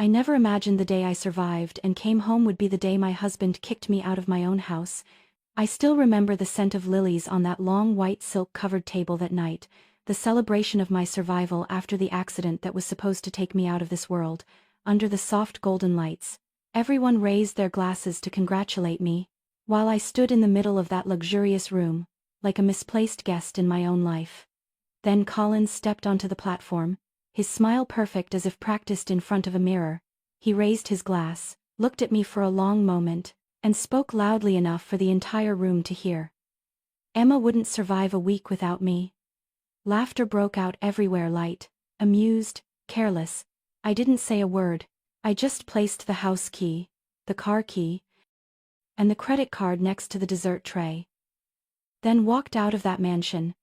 I never imagined the day I survived and came home would be the day my husband kicked me out of my own house. I still remember the scent of lilies on that long white silk-covered table that night, the celebration of my survival after the accident that was supposed to take me out of this world. Under the soft golden lights, everyone raised their glasses to congratulate me, while I stood in the middle of that luxurious room, like a misplaced guest in my own life. Then Colin stepped onto the platform, his smile perfect as if practiced in front of a mirror. He raised his glass, looked at me for a long moment, and spoke loudly enough for the entire room to hear. Emma wouldn't survive a week without me. Laughter broke out everywhere, light, amused, careless. I didn't say a word. I just placed the house key, the car key, and the credit card next to the dessert tray. Then walked out of that mansion,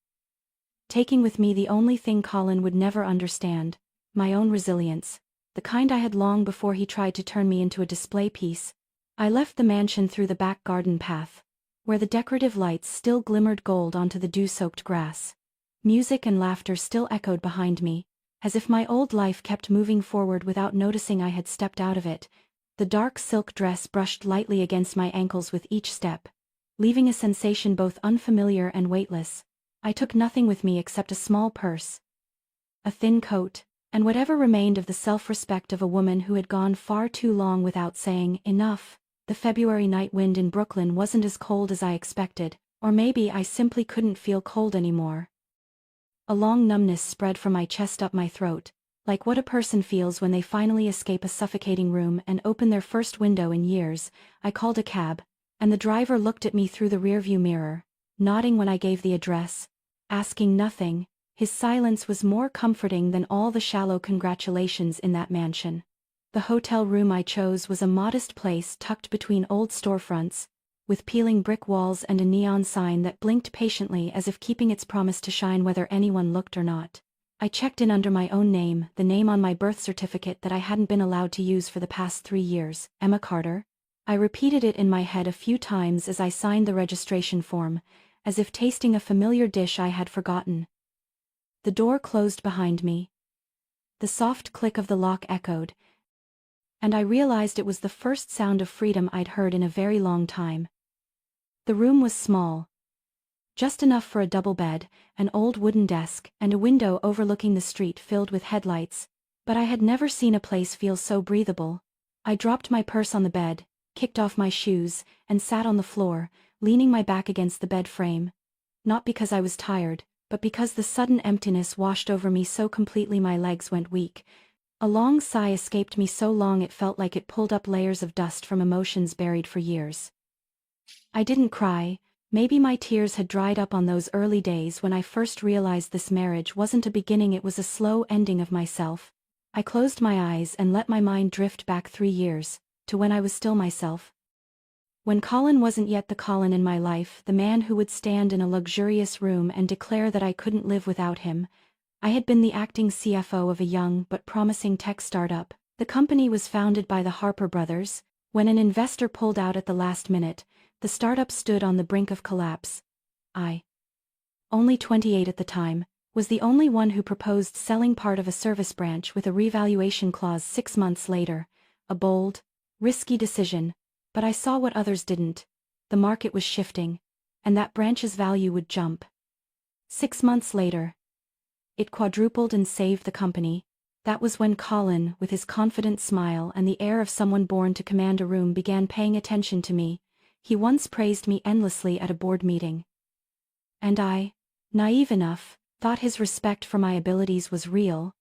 taking with me the only thing Colin would never understand, my own resilience, the kind I had long before he tried to turn me into a display piece. I left the mansion through the back garden path, where the decorative lights still glimmered gold onto the dew-soaked grass. Music and laughter still echoed behind me, as if my old life kept moving forward without noticing I had stepped out of it. The dark silk dress brushed lightly against my ankles with each step, leaving a sensation both unfamiliar and weightless. I took nothing with me except a small purse, a thin coat, and whatever remained of the self-respect of a woman who had gone far too long without saying enough. The February night wind in Brooklyn wasn't as cold as I expected, or maybe I simply couldn't feel cold anymore. A long numbness spread from my chest up my throat, like what a person feels when they finally escape a suffocating room and open their first window in years. I called a cab, and the driver looked at me through the rearview mirror, nodding when I gave the address, asking nothing. His silence was more comforting than all the shallow congratulations in that mansion. The hotel room I chose was a modest place tucked between old storefronts, with peeling brick walls and a neon sign that blinked patiently as if keeping its promise to shine whether anyone looked or not. I checked in under my own name, the name on my birth certificate that I hadn't been allowed to use for the past 3 years, Emma Carter. I repeated it in my head a few times as I signed the registration form, as if tasting a familiar dish I had forgotten. The door closed behind me. The soft click of the lock echoed, and I realized it was the first sound of freedom I'd heard in a very long time. The room was small, just enough for a double bed, an old wooden desk, and a window overlooking the street filled with headlights, but I had never seen a place feel so breathable. I dropped my purse on the bed, kicked off my shoes, and sat on the floor, leaning my back against the bed frame. Not because I was tired, but because the sudden emptiness washed over me so completely my legs went weak. A long sigh escaped me so long it felt like it pulled up layers of dust from emotions buried for years. I didn't cry. Maybe my tears had dried up on those early days when I first realized this marriage wasn't a beginning, it was a slow ending of myself. I closed my eyes and let my mind drift back 3 years, to when I was still myself. When Colin wasn't yet the Colin in my life, the man who would stand in a luxurious room and declare that I couldn't live without him. I had been the acting CFO of a young but promising tech startup. The company was founded by the Harper brothers. When an investor pulled out at the last minute, the startup stood on the brink of collapse. I, only 28 at the time, was the only one who proposed selling part of a service branch with a revaluation clause 6 months later. A bold, risky decision, but I saw what others didn't. The market was shifting, and that branch's value would jump. 6 months later, it quadrupled and saved the company. That was when Colin, with his confident smile and the air of someone born to command a room, began paying attention to me. He once praised me endlessly at a board meeting. And I, naive enough, thought his respect for my abilities was real.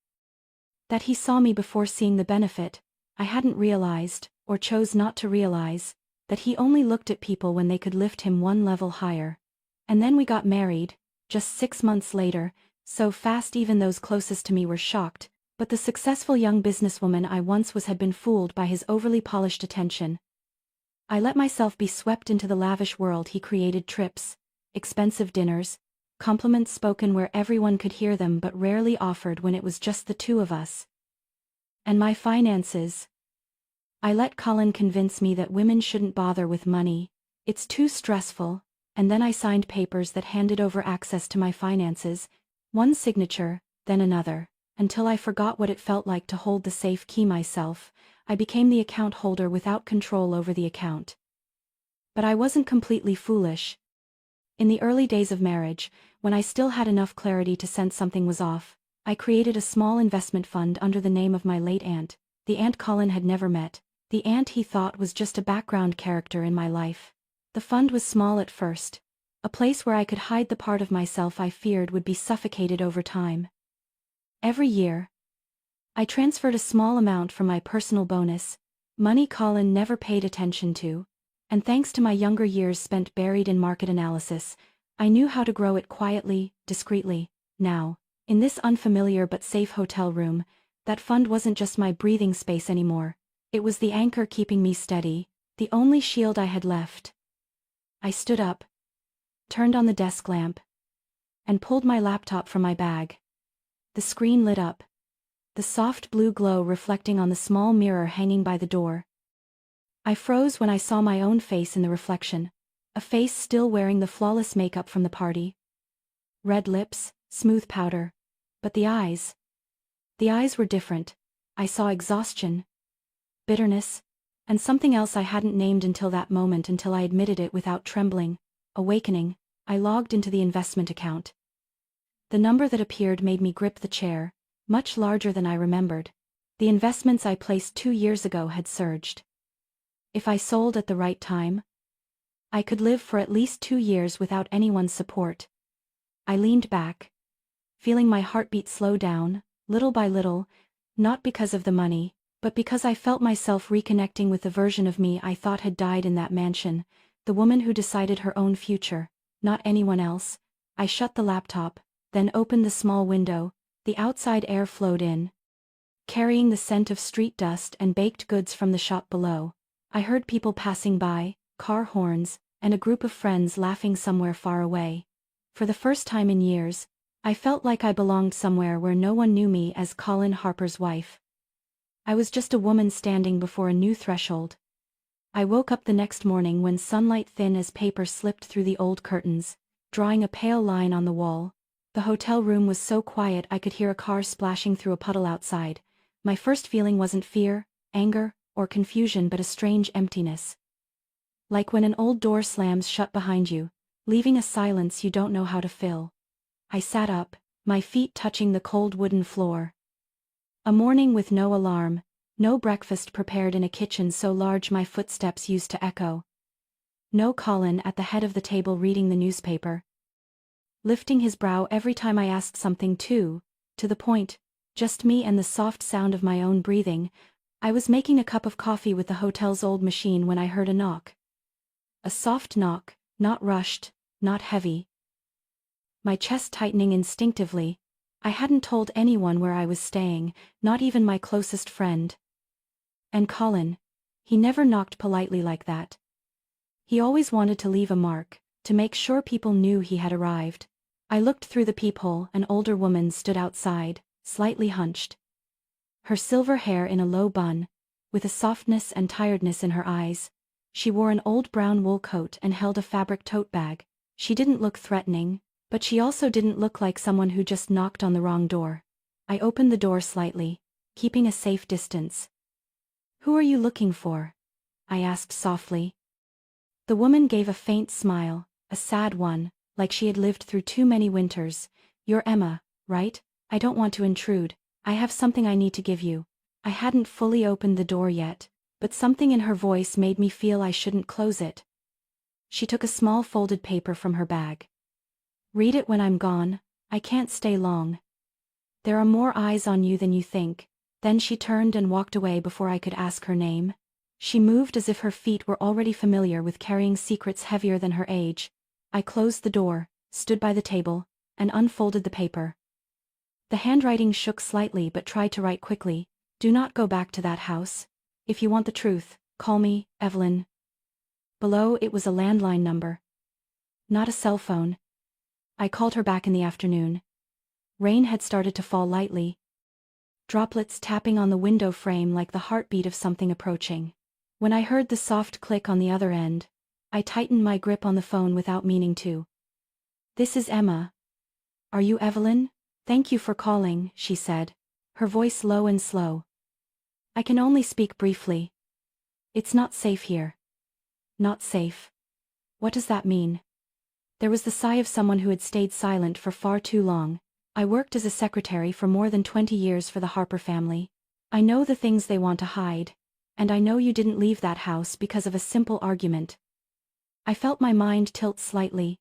That he saw me before seeing the benefit. I hadn't realized, or chose not to realize, that he only looked at people when they could lift him one level higher. And then we got married, just 6 months later, so fast even those closest to me were shocked, but the successful young businesswoman I once was had been fooled by his overly polished attention. I let myself be swept into the lavish world he created: trips, expensive dinners, compliments spoken where everyone could hear them but rarely offered when it was just the two of us. And my finances. I let Colin convince me that women shouldn't bother with money, it's too stressful, and then I signed papers that handed over access to my finances, one signature, then another, until I forgot what it felt like to hold the safe key myself. I became the account holder without control over the account. But I wasn't completely foolish. In the early days of marriage, when I still had enough clarity to sense something was off, I created a small investment fund under the name of my late aunt, the aunt Colin had never met, the aunt he thought was just a background character in my life. The fund was small at first, a place where I could hide the part of myself I feared would be suffocated over time. Every year, I transferred a small amount from my personal bonus, money Colin never paid attention to, and thanks to my younger years spent buried in market analysis, I knew how to grow it quietly, discreetly. Now, in this unfamiliar but safe hotel room, that fund wasn't just my breathing space anymore. It was the anchor keeping me steady, the only shield I had left. I stood up, turned on the desk lamp, and pulled my laptop from my bag. The screen lit up, the soft blue glow reflecting on the small mirror hanging by the door. I froze when I saw my own face in the reflection, a face still wearing the flawless makeup from the party. Red lips, smooth powder. But the eyes were different. I saw exhaustion, bitterness, and something else I hadn't named until that moment until I admitted it without trembling. Awakening, I logged into the investment account. The number that appeared made me grip the chair, much larger than I remembered. The investments I placed 2 years ago had surged. If I sold at the right time, I could live for at least 2 years without anyone's support. I leaned back, feeling my heartbeat slow down, little by little, not because of the money, but because I felt myself reconnecting with the version of me I thought had died in that mansion, the woman who decided her own future, not anyone else. I shut the laptop, then opened the small window. The outside air flowed in, carrying the scent of street dust and baked goods from the shop below. I heard people passing by, car horns, and a group of friends laughing somewhere far away. For the first time in years, I felt like I belonged somewhere where no one knew me as Colin Harper's wife. I was just a woman standing before a new threshold. I woke up the next morning when sunlight thin as paper slipped through the old curtains, drawing a pale line on the wall. The hotel room was so quiet I could hear a car splashing through a puddle outside. My first feeling wasn't fear, anger, or confusion but a strange emptiness. Like when an old door slams shut behind you, leaving a silence you don't know how to fill. I sat up, my feet touching the cold wooden floor. A morning with no alarm, no breakfast prepared in a kitchen so large my footsteps used to echo. No Colin at the head of the table reading the newspaper, lifting his brow every time I asked something to the point, just me and the soft sound of my own breathing. I was making a cup of coffee with the hotel's old machine when I heard a knock. A soft knock, not rushed, not heavy. My chest tightening instinctively. I hadn't told anyone where I was staying, not even my closest friend. And Colin, he never knocked politely like that. He always wanted to leave a mark, to make sure people knew he had arrived. I looked through the peephole. An older woman stood outside, slightly hunched. Her silver hair in a low bun, with a softness and tiredness in her eyes. She wore an old brown wool coat and held a fabric tote bag. She didn't look threatening, but she also didn't look like someone who just knocked on the wrong door. I opened the door slightly, keeping a safe distance. "Who are you looking for?" I asked softly. The woman gave a faint smile, a sad one, like she had lived through too many winters. "You're Emma, right? I don't want to intrude. I have something I need to give you." I hadn't fully opened the door yet, but something in her voice made me feel I shouldn't close it. She took a small folded paper from her bag. "Read it when I'm gone. I can't stay long. There are more eyes on you than you think." Then she turned and walked away before I could ask her name. She moved as if her feet were already familiar with carrying secrets heavier than her age. I closed the door, stood by the table, and unfolded the paper. The handwriting shook slightly but tried to write quickly. "Do not go back to that house. If you want the truth, call me, Evelyn." Below it was a landline number. Not a cell phone. I called her back in the afternoon. Rain had started to fall lightly, droplets tapping on the window frame like the heartbeat of something approaching. When I heard the soft click on the other end, I tightened my grip on the phone without meaning to. "This is Emma. Are you Evelyn? Thank you for calling," she said. her voice low and slow. I can only speak briefly. It's not safe here. Not safe. What does that mean? There was the sigh of someone who had stayed silent for far too long. I worked as a secretary for more than 20 years for the Harper family. I know the things they want to hide. And I know you didn't leave that house because of a simple argument. I felt my mind tilt slightly.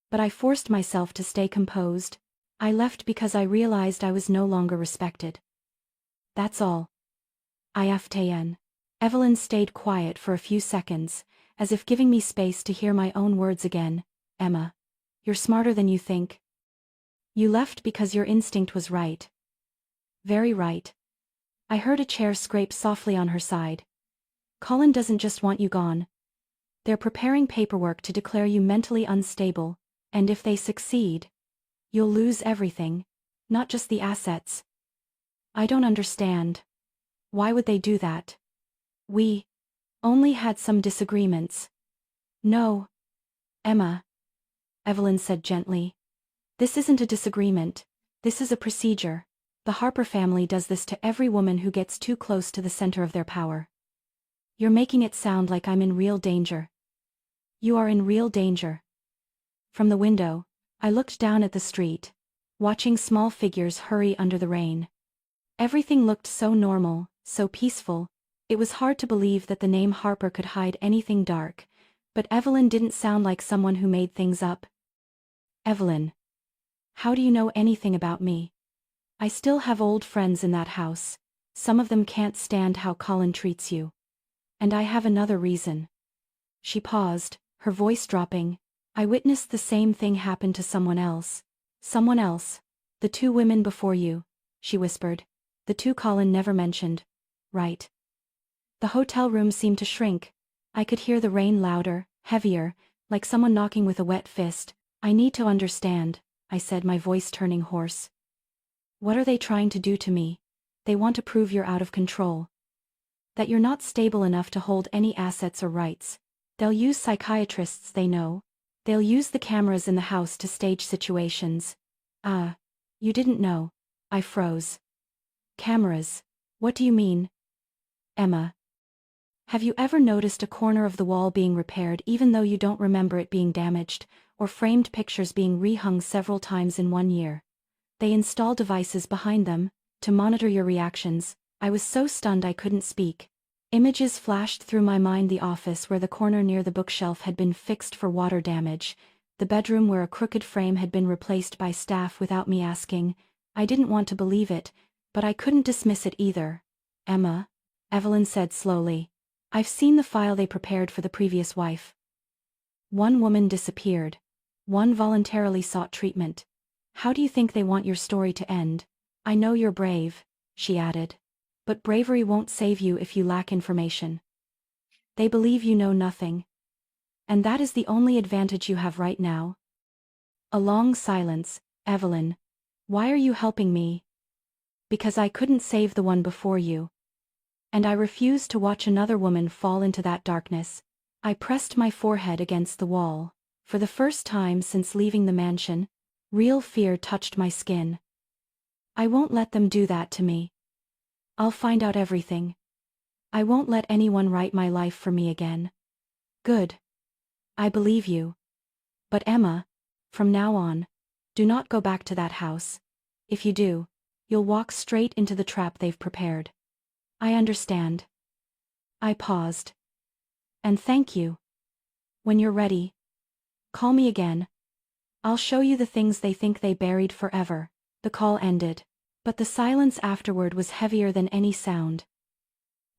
But I forced myself to stay composed. I left because I realized I was no longer respected. That's all. IFTN. Evelyn stayed quiet for a few seconds, as if giving me space to hear my own words again. Emma. You're smarter than you think. You left because your instinct was right. Very right. I heard a chair scrape softly on her side. Colin doesn't just want you gone. They're preparing paperwork to declare you mentally unstable, and if they succeed, you'll lose everything, not just the assets. I don't understand. Why would they do that? We only had some disagreements. No. Emma. Evelyn said gently. This isn't a disagreement. This is a procedure. The Harper family does this to every woman who gets too close to the center of their power. You're making it sound like I'm in real danger. You are in real danger. From the window, I looked down at the street, watching small figures hurry under the rain. Everything looked so normal, so peaceful. It was hard to believe that the name Harper could hide anything dark, but Evelyn didn't sound like someone who made things up. Evelyn. How do you know anything about me? I still have old friends in that house. Some of them can't stand how Colin treats you. And I have another reason. She paused, her voice dropping. I witnessed the same thing happen to someone else. Someone else. The two women before you, she whispered. The two Colin never mentioned. Right. The hotel room seemed to shrink. I could hear the rain louder, heavier, like someone knocking with a wet fist. I need to understand, I said, my voice turning hoarse. What are they trying to do to me? They want to prove you're out of control. That you're not stable enough to hold any assets or rights. They'll use psychiatrists they know. They'll use the cameras in the house to stage situations. You didn't know. I froze. Cameras? What do you mean? Emma. Have you ever noticed a corner of the wall being repaired even though you don't remember it being damaged, or framed pictures being rehung several times in 1 year? They install devices behind them, to monitor your reactions. I was so stunned I couldn't speak. Images flashed through my mind: the office where the corner near the bookshelf had been fixed for water damage, the bedroom where a crooked frame had been replaced by staff without me asking. I didn't want to believe it, but I couldn't dismiss it either. Emma, Evelyn said slowly. I've seen the file they prepared for the previous wife. One woman disappeared. One voluntarily sought treatment. How do you think they want your story to end? I know you're brave, she added. But bravery won't save you if you lack information. They believe you know nothing. And that is the only advantage you have right now. A long silence. Evelyn. Why are you helping me? Because I couldn't save the one before you. And I refused to watch another woman fall into that darkness. I pressed my forehead against the wall. For the first time since leaving the mansion, real fear touched my skin. I won't let them do that to me. I'll find out everything. I won't let anyone write my life for me again. Good. I believe you. But Emma, from now on, do not go back to that house. If you do, you'll walk straight into the trap they've prepared. I understand. I paused. And thank you. When you're ready, call me again. I'll show you the things they think they buried forever. The call ended, but the silence afterward was heavier than any sound.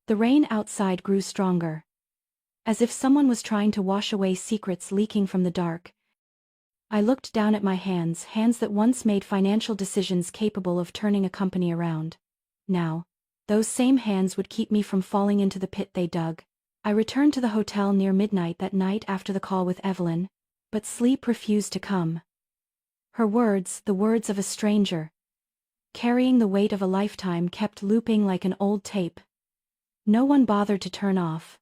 The rain outside grew stronger. As if someone was trying to wash away secrets leaking from the dark. I looked down at my hands that once made financial decisions capable of turning a company around. Now, those same hands would keep me from falling into the pit they dug. I returned to the hotel near midnight that night after the call with Evelyn, but sleep refused to come. Her words, the words of a stranger, carrying the weight of a lifetime, kept looping like an old tape. No one bothered to turn off.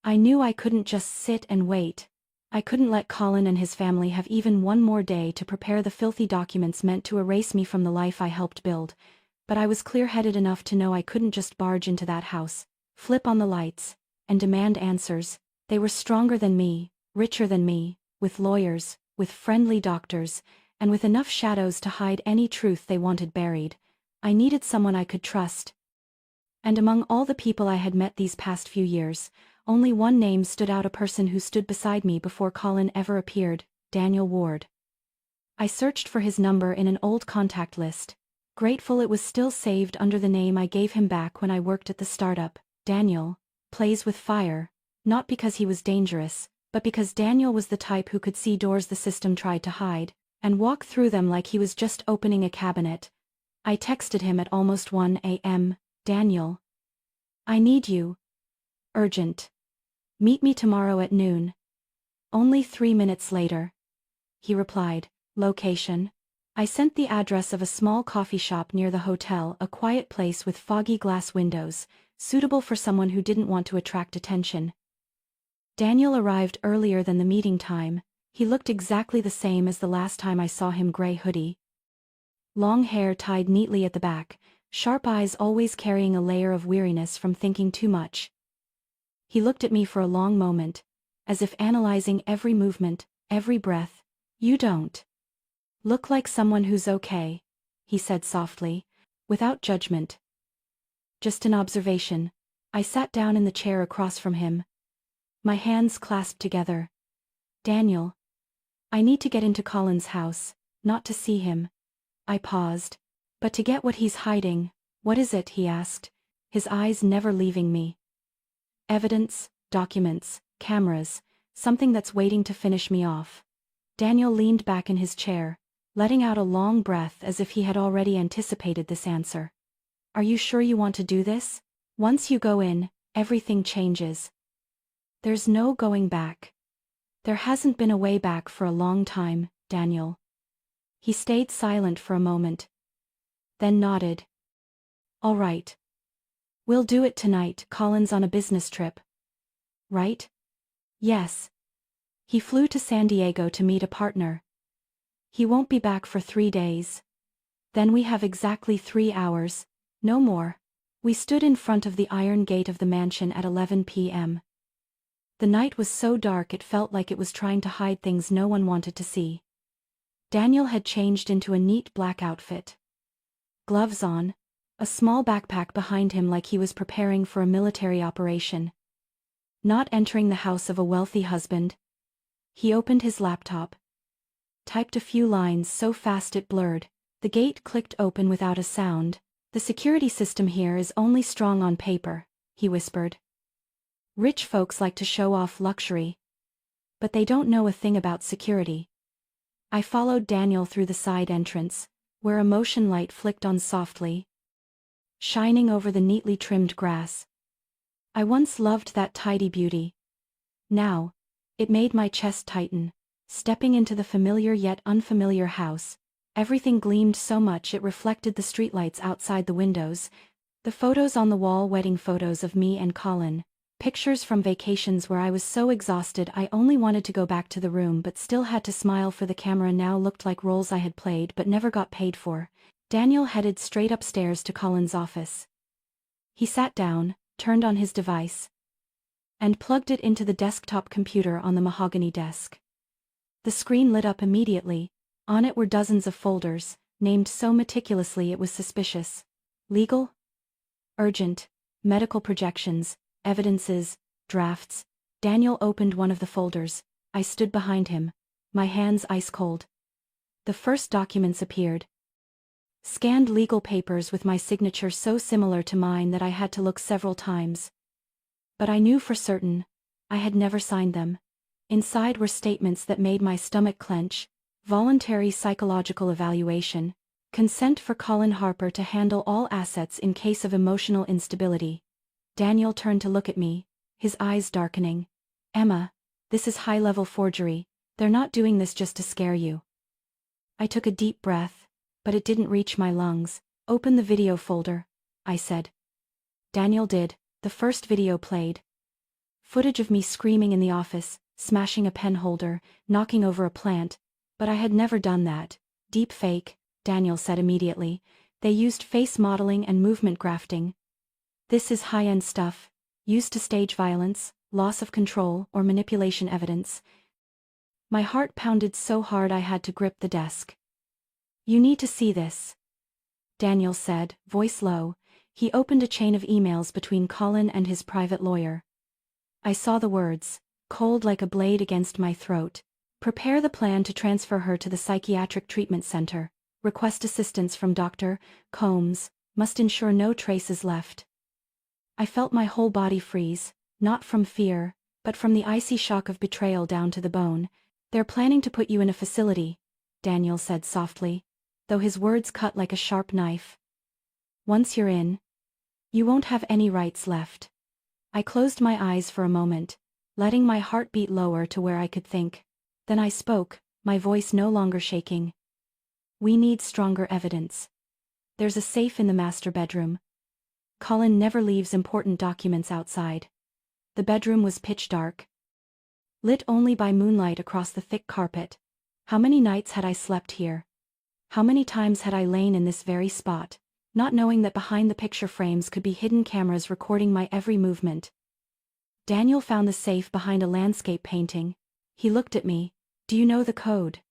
I knew I couldn't just sit and wait. I couldn't let Colin and his family have even one more day to prepare the filthy documents meant to erase me from the life I helped build. but I was clear-headed enough to know I couldn't just barge into that house, flip on the lights, and demand answers. They were stronger than me, richer than me, with lawyers, with friendly doctors, and with enough shadows to hide any truth they wanted buried. I needed someone I could trust. And among all the people I had met these past few years, only one name stood out, a person who stood beside me before Colin ever appeared, Daniel Ward. I searched for his number in an old contact list, grateful it was still saved under the name I gave him back when I worked at the startup. Daniel plays with fire, not because he was dangerous, but because Daniel was the type who could see doors the system tried to hide, and walk through them like he was just opening a cabinet. I texted him at almost 1 a.m., Daniel. I need you. Urgent. Meet me tomorrow at noon. Only 3 minutes later. He replied, location. I sent the address of a small coffee shop near the hotel, a quiet place with foggy glass windows, suitable for someone who didn't want to attract attention. Daniel arrived earlier than the meeting time. He looked exactly the same as the last time I saw him, gray hoodie. Long hair tied neatly at the back, sharp eyes always carrying a layer of weariness from thinking too much. He looked at me for a long moment, as if analyzing every movement, every breath. You don't look like someone who's okay, he said softly, without judgment. Just an observation. I sat down in the chair across from him, my hands clasped together. Daniel. I need to get into Colin's house, not to see him. I paused. But to get what he's hiding. What is it? He asked, his eyes never leaving me. Evidence, documents, cameras, something that's waiting to finish me off. Daniel leaned back in his chair, letting out a long breath as if he had already anticipated this answer. Are you sure you want to do this? Once you go in, everything changes. There's no going back. There hasn't been a way back for a long time, Daniel. He stayed silent for a moment, then nodded. All right. We'll do it tonight. Colin's on a business trip. Right? Yes. He flew to San Diego to meet a partner. He won't be back for 3 days. Then we have exactly 3 hours, no more. We stood in front of the iron gate of the mansion at 11 p.m. The night was so dark it felt like it was trying to hide things no one wanted to see. Daniel had changed into a neat black outfit. Gloves on, a small backpack behind him like he was preparing for a military operation. Not entering the house of a wealthy husband. He opened his laptop. Typed a few lines so fast it blurred. The gate clicked open without a sound. The security system here is only strong on paper, he whispered. Rich folks like to show off luxury. But they don't know a thing about security. I followed Daniel through the side entrance, where a motion light flicked on softly, shining over the neatly trimmed grass. I once loved that tidy beauty. Now, it made my chest tighten. Stepping into the familiar yet unfamiliar house, everything gleamed so much it reflected the streetlights outside the windows, the photos on the wall, wedding photos of me and Colin, pictures from vacations where I was so exhausted I only wanted to go back to the room but still had to smile for the camera, now looked like roles I had played but never got paid for. Daniel headed straight upstairs to Colin's office. He sat down, turned on his device, and plugged it into the desktop computer on the mahogany desk. The screen lit up immediately. On it were dozens of folders, named so meticulously it was suspicious. Legal? Urgent. Medical projections. Evidences, drafts. Daniel opened one of the folders. I stood behind him, my hands ice cold. The first documents appeared. Scanned legal papers with my signature so similar to mine that I had to look several times. But I knew for certain, I had never signed them. Inside were statements that made my stomach clench: voluntary psychological evaluation, consent for Colin Harper to handle all assets in case of emotional instability. Daniel turned to look at me, his eyes darkening. Emma, this is high-level forgery. They're not doing this just to scare you. I took a deep breath, but it didn't reach my lungs. Open the video folder, I said. Daniel did. The first video played. Footage of me screaming in the office, smashing a pen holder, knocking over a plant, but I had never done that. Deep fake, Daniel said immediately. They used face modeling and movement grafting. This is high-end stuff, used to stage violence, loss of control, or manipulation evidence. My heart pounded so hard I had to grip the desk. "You need to see this," Daniel said, voice low. He opened a chain of emails between Colin and his private lawyer. I saw the words, cold like a blade against my throat. "Prepare the plan to transfer her to the psychiatric treatment center. Request assistance from Dr. Combs. Must ensure no trace is left." I felt my whole body freeze, not from fear, but from the icy shock of betrayal down to the bone. "They're planning to put you in a facility," Daniel said softly, though his words cut like a sharp knife. "Once you're in, you won't have any rights left." I closed my eyes for a moment, letting my heart beat lower to where I could think. Then I spoke, my voice no longer shaking. "We need stronger evidence. There's a safe in the master bedroom. Colin never leaves important documents outside." The bedroom was pitch dark, lit only by moonlight across the thick carpet. How many nights had I slept here? How many times had I lain in this very spot, not knowing that behind the picture frames could be hidden cameras recording my every movement? Daniel found the safe behind a landscape painting. He looked at me. "Do you know the code?"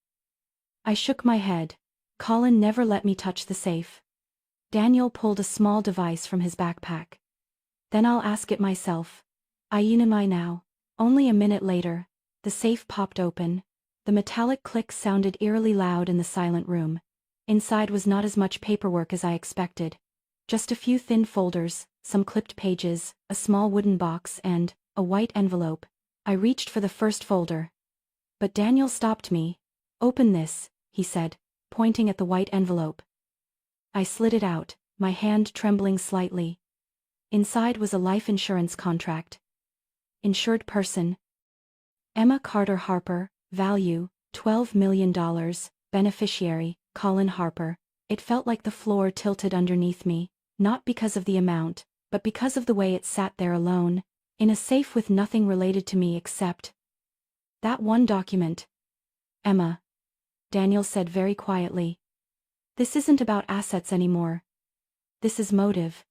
I shook my head. "Colin never let me touch the safe." Daniel pulled a small device from his backpack. "Then I'll ask it myself." "I now." Only a minute later, the safe popped open. The metallic click sounded eerily loud in the silent room. Inside was not as much paperwork as I expected. Just a few thin folders, some clipped pages, a small wooden box, and a white envelope. I reached for the first folder. But Daniel stopped me. "Open this," he said, pointing at the white envelope. I slid it out, my hand trembling slightly. Inside was a life insurance contract. Insured person: Emma Carter Harper, value, $12 million, beneficiary, Colin Harper. It felt like the floor tilted underneath me, not because of the amount, but because of the way it sat there alone, in a safe with nothing related to me except that one document. "Emma," Daniel said very quietly, "this isn't about assets anymore. This is motive.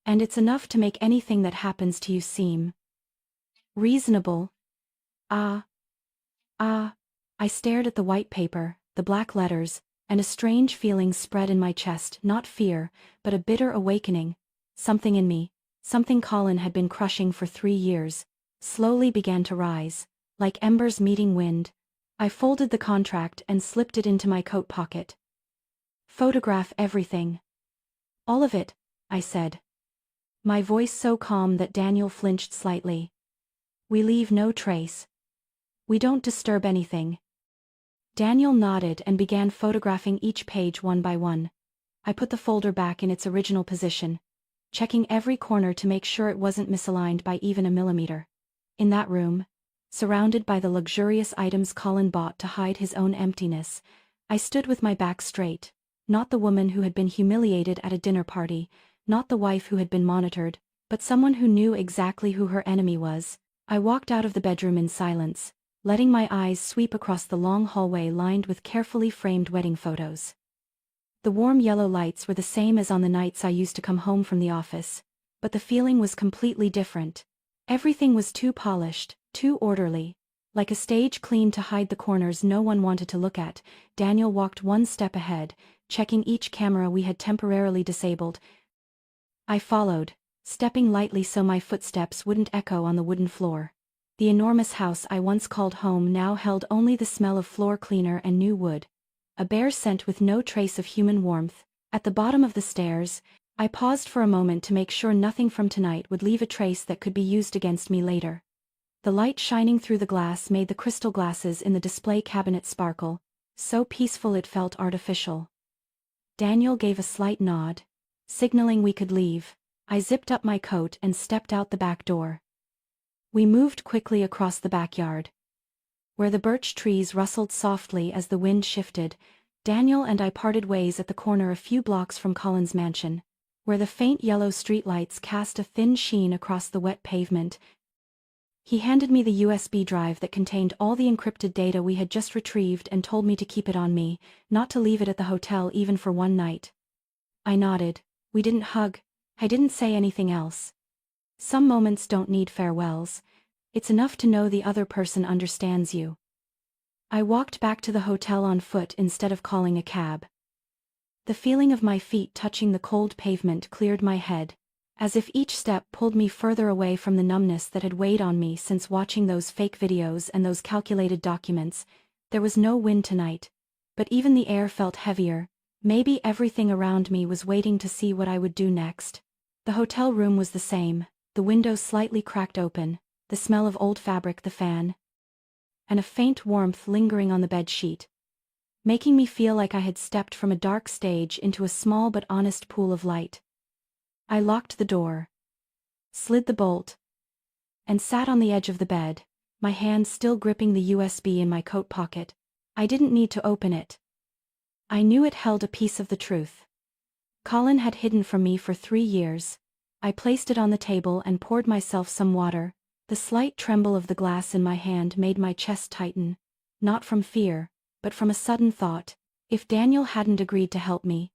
And it's enough to make anything that happens to you seem reasonable." I stared at the white paper, the black letters, and a strange feeling spread in my chest, not fear, but a bitter awakening. Something in me, something Colin had been crushing for 3 years, slowly began to rise, like embers meeting wind. I folded the contract and slipped it into my coat pocket. "Photograph everything." "All of it," I said, my voice so calm that Daniel flinched slightly. "We leave no trace. We don't disturb anything." Daniel nodded and began photographing each page one by one. I put the folder back in its original position, checking every corner to make sure it wasn't misaligned by even a millimeter. In that room, surrounded by the luxurious items Colin bought to hide his own emptiness, I stood with my back straight, not the woman who had been humiliated at a dinner party, not the wife who had been monitored, but someone who knew exactly who her enemy was. I walked out of the bedroom in silence, letting my eyes sweep across the long hallway lined with carefully framed wedding photos. The warm yellow lights were the same as on the nights I used to come home from the office, but the feeling was completely different. Everything was too polished, too orderly, like a stage cleaned to hide the corners no one wanted to look at. Daniel walked one step ahead, checking each camera we had temporarily disabled. I followed, stepping lightly so my footsteps wouldn't echo on the wooden floor. The enormous house I once called home now held only the smell of floor cleaner and new wood, a bare scent with no trace of human warmth. At the bottom of the stairs, I paused for a moment to make sure nothing from tonight would leave a trace that could be used against me later. The light shining through the glass made the crystal glasses in the display cabinet sparkle, so peaceful it felt artificial. Daniel gave a slight nod, signaling we could leave. I zipped up my coat and stepped out the back door. We moved quickly across the backyard, where the birch trees rustled softly as the wind shifted. Daniel and I parted ways at the corner a few blocks from Colin's mansion, where the faint yellow streetlights cast a thin sheen across the wet pavement. He handed me the USB drive that contained all the encrypted data we had just retrieved and told me to keep it on me, not to leave it at the hotel even for one night. I nodded. We didn't hug. I didn't say anything else. Some moments don't need farewells. It's enough to know the other person understands you. I walked back to the hotel on foot instead of calling a cab. The feeling of my feet touching the cold pavement cleared my head, as if each step pulled me further away from the numbness that had weighed on me since watching those fake videos and those calculated documents. There was no wind tonight, but even the air felt heavier. Maybe everything around me was waiting to see what I would do next. The hotel room was the same, the windows slightly cracked open, the smell of old fabric, the fan, and a faint warmth lingering on the bed sheet, making me feel like I had stepped from a dark stage into a small but honest pool of light. I locked the door, slid the bolt, and sat on the edge of the bed, my hand still gripping the USB in my coat pocket. I didn't need to open it. I knew it held a piece of the truth Colin had hidden from me for 3 years. I placed it on the table and poured myself some water. The slight tremble of the glass in my hand made my chest tighten, not from fear, but from a sudden thought. If Daniel hadn't agreed to help me,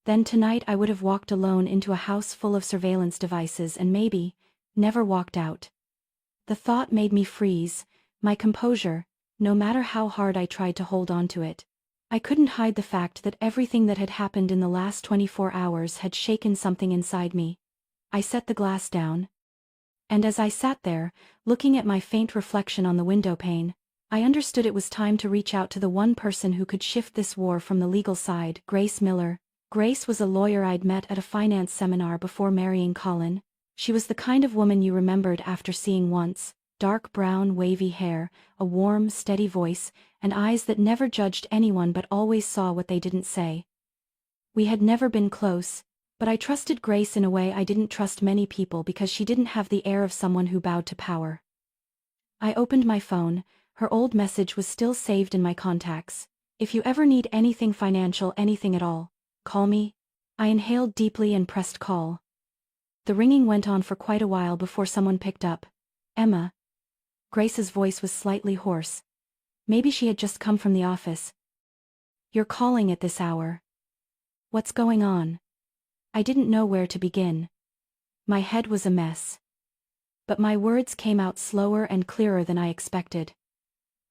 then tonight I would have walked alone into a house full of surveillance devices and maybe never walked out. The thought made me freeze, my composure, no matter how hard I tried to hold on to it. I couldn't hide the fact that everything that had happened in the last 24 hours had shaken something inside me. I set the glass down, and as I sat there, looking at my faint reflection on the window pane, I understood it was time to reach out to the one person who could shift this war from the legal side. Grace Miller. Grace was a lawyer I'd met at a finance seminar before marrying Colin. She was the kind of woman you remembered after seeing once: dark brown wavy hair, a warm, steady voice, and eyes that never judged anyone but always saw what they didn't say. We had never been close, but I trusted Grace in a way I didn't trust many people because she didn't have the air of someone who bowed to power. I opened my phone. Her old message was still saved in my contacts. If you ever need anything financial, anything at all, call me. I inhaled deeply and pressed call. The ringing went on for quite a while before someone picked up. Emma. Grace's voice was slightly hoarse. Maybe she had just come from the office. You're calling at this hour. What's going on? I didn't know where to begin. My head was a mess. But my words came out slower and clearer than I expected.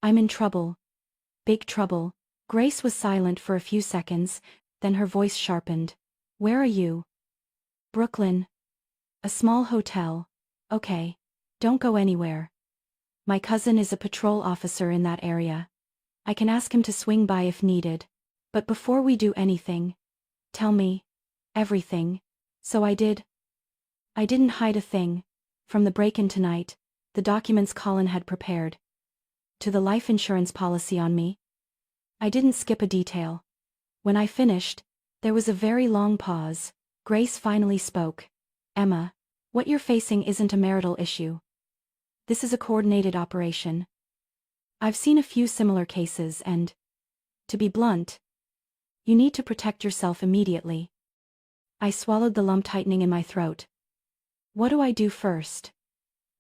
I'm in trouble. Big trouble. Grace was silent for a few seconds, then her voice sharpened. Where are you? Brooklyn. A small hotel. Okay. Don't go anywhere. My cousin is a patrol officer in that area. I can ask him to swing by if needed. But before we do anything, tell me everything. So I did. I didn't hide a thing. From the break-in tonight, the documents Colin had prepared, to the life insurance policy on me. I didn't skip a detail. When I finished, there was a very long pause. Grace finally spoke. Emma, what you're facing isn't a marital issue. This is a coordinated operation. I've seen a few similar cases and, to be blunt, you need to protect yourself immediately. I swallowed the lump tightening in my throat. What do I do first?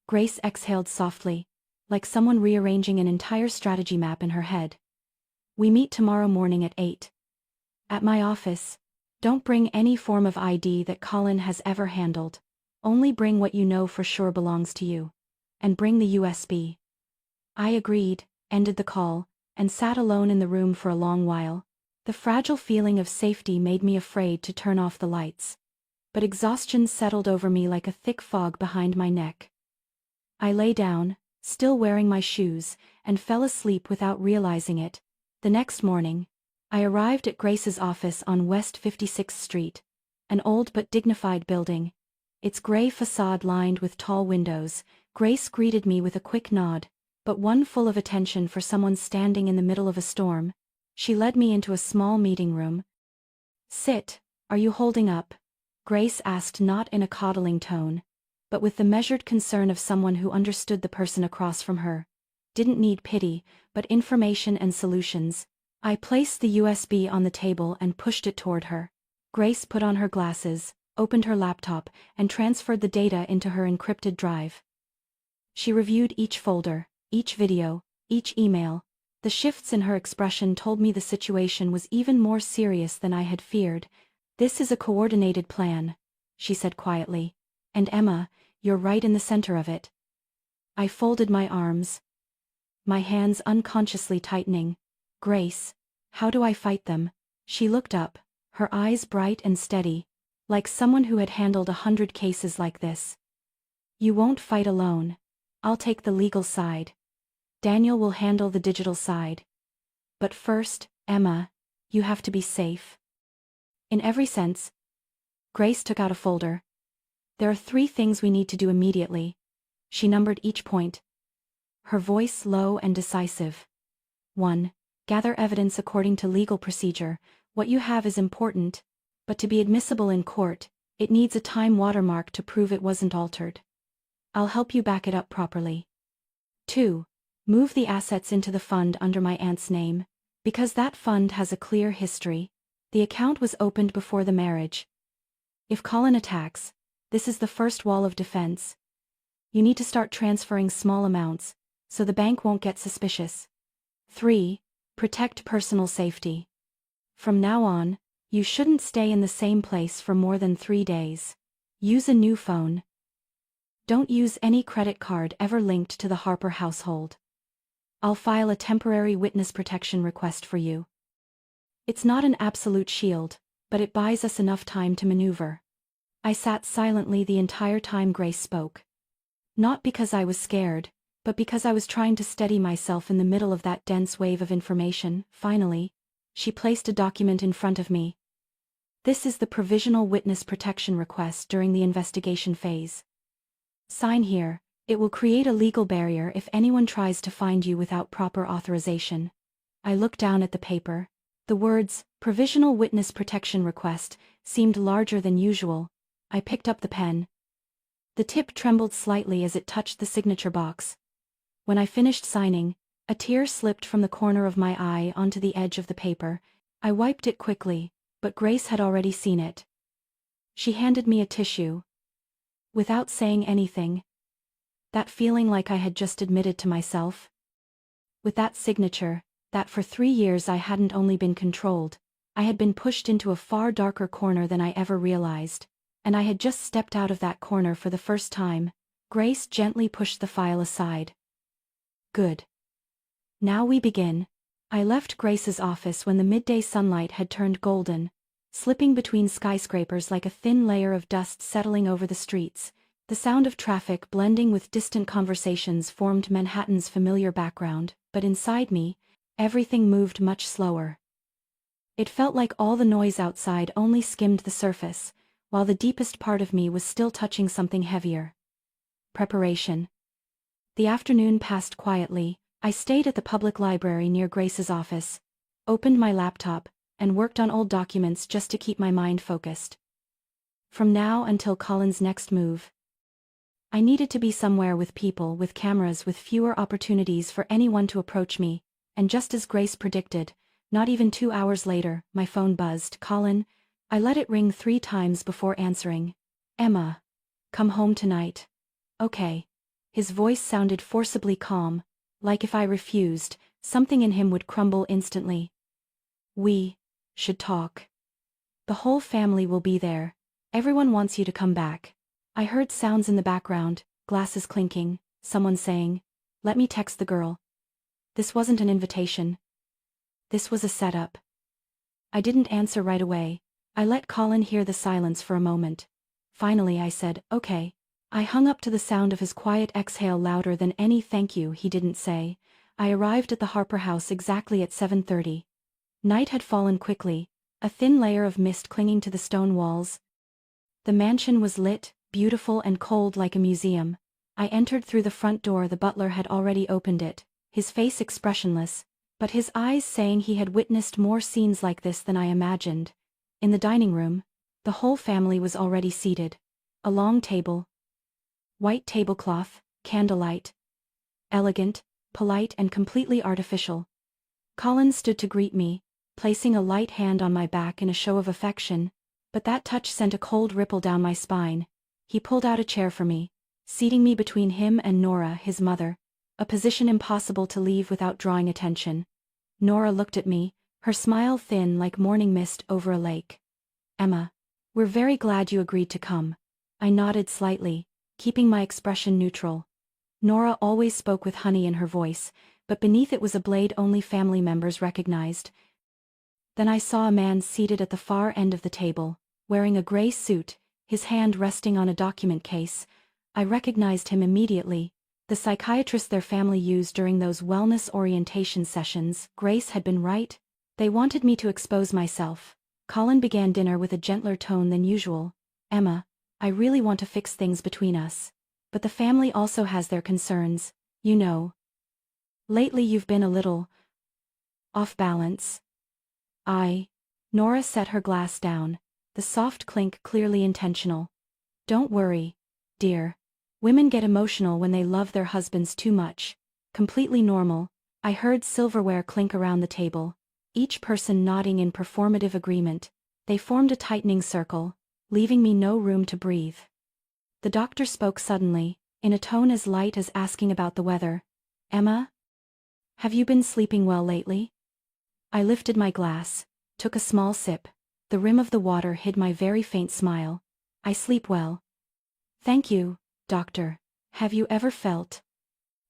Grace exhaled softly, like someone rearranging an entire strategy map in her head. We meet tomorrow morning at 8. At my office. Don't bring any form of ID that Colin has ever handled. Only bring what you know for sure belongs to you. And bring the USB. I agreed, ended the call, and sat alone in the room for a long while. The fragile feeling of safety made me afraid to turn off the lights. But exhaustion settled over me like a thick fog behind my neck. I lay down, still wearing my shoes, and fell asleep without realizing it. The next morning, I arrived at Grace's office on West 56th Street, an old but dignified building, its gray facade lined with tall windows. Grace greeted me with a quick nod, but one full of attention for someone standing in the middle of a storm. She led me into a small meeting room. Sit. Are you holding up? Grace asked, not in a coddling tone, but with the measured concern of someone who understood the person across from her. Didn't need pity, but information and solutions. I placed the USB on the table and pushed it toward her. Grace put on her glasses, opened her laptop, and transferred the data into her encrypted drive. She reviewed each folder, each video, each email. The shifts in her expression told me the situation was even more serious than I had feared. This is a coordinated plan, she said quietly. And Emma, you're right in the center of it. I folded my arms, my hands unconsciously tightening. Grace, how do I fight them? She looked up, her eyes bright and steady, like someone who had handled 100 cases like this. You won't fight alone. I'll take the legal side. Daniel will handle the digital side. But first, Emma, you have to be safe. In every sense. Grace took out a folder. There are 3 things we need to do immediately. She numbered each point, her voice low and decisive. 1. Gather evidence according to legal procedure. What you have is important, but to be admissible in court, it needs a time watermark to prove it wasn't altered. I'll help you back it up properly. 2. Move the assets into the fund under my aunt's name, because that fund has a clear history. The account was opened before the marriage. If Colin attacks, this is the first wall of defense. You need to start transferring small amounts, so the bank won't get suspicious. 3. Protect personal safety. From now on, you shouldn't stay in the same place for more than 3 days. Use a new phone. Don't use any credit card ever linked to the Harper household. I'll file a temporary witness protection request for you. It's not an absolute shield, but it buys us enough time to maneuver. I sat silently the entire time Grace spoke. Not because I was scared, but because I was trying to steady myself in the middle of that dense wave of information. Finally, she placed a document in front of me. This is the provisional witness protection request during the investigation phase. Sign here. It will create a legal barrier if anyone tries to find you without proper authorization. I looked down at the paper. The words, Provisional Witness Protection Request, seemed larger than usual. I picked up the pen. The tip trembled slightly as it touched the signature box. When I finished signing, a tear slipped from the corner of my eye onto the edge of the paper. I wiped it quickly, but Grace had already seen it. She handed me a tissue. Without saying anything. That feeling like I had just admitted to myself. With that signature, that for 3 years I hadn't only been controlled, I had been pushed into a far darker corner than I ever realized, and I had just stepped out of that corner for the first time. Grace gently pushed the file aside. Good. Now we begin. I left Grace's office when the midday sunlight had turned golden, slipping between skyscrapers like a thin layer of dust settling over the streets. The sound of traffic blending with distant conversations formed Manhattan's familiar background, but inside me, everything moved much slower. It felt like all the noise outside only skimmed the surface, while the deepest part of me was still touching something heavier. Preparation. The afternoon passed quietly. I stayed at the public library near Grace's office, opened my laptop, and worked on old documents just to keep my mind focused. From now until Colin's next move, I needed to be somewhere with people, with cameras, with fewer opportunities for anyone to approach me, and just as Grace predicted, not even 2 hours later, my phone buzzed. Colin. I let it ring 3 times before answering. Emma. Come home tonight. Okay. His voice sounded forcibly calm, like if I refused, something in him would crumble instantly. We should talk. The whole family will be there. Everyone wants you to come back. I heard sounds in the background, glasses clinking, someone saying, "Let me text the girl." This wasn't an invitation. This was a setup. I didn't answer right away. I let Colin hear the silence for a moment. Finally I said, "Okay." I hung up to the sound of his quiet exhale louder than any thank you he didn't say. I arrived at the Harper house exactly at 7:30. Night had fallen quickly, a thin layer of mist clinging to the stone walls. The mansion was lit, beautiful and cold like a museum. I entered through the front door. The butler had already opened it, his face expressionless, but his eyes saying he had witnessed more scenes like this than I imagined. In the dining room, the whole family was already seated. A long table. White tablecloth, candlelight. Elegant, polite and completely artificial. Colin stood to greet me, placing a light hand on my back in a show of affection, but that touch sent a cold ripple down my spine. He pulled out a chair for me, seating me between him and Nora, his mother, a position impossible to leave without drawing attention. Nora looked at me, her smile thin like morning mist over a lake. Emma. We're very glad you agreed to come. I nodded slightly, keeping my expression neutral. Nora always spoke with honey in her voice, but beneath it was a blade only family members recognized. Then I saw a man seated at the far end of the table, wearing a gray suit, his hand resting on a document case. I recognized him immediately, the psychiatrist their family used during those wellness orientation sessions. Grace had been right. They wanted me to expose myself. Colin began dinner with a gentler tone than usual. Emma, I really want to fix things between us. But the family also has their concerns, you know. Lately you've been a little off balance. Nora set her glass down, the soft clink clearly intentional. Don't worry, dear. Women get emotional when they love their husbands too much. Completely normal. I heard silverware clink around the table, each person nodding in performative agreement. They formed a tightening circle, leaving me no room to breathe. The doctor spoke suddenly, in a tone as light as asking about the weather. Emma? Have you been sleeping well lately? I lifted my glass, took a small sip. The rim of the water hid my very faint smile. I sleep well. Thank you, doctor. Have you ever felt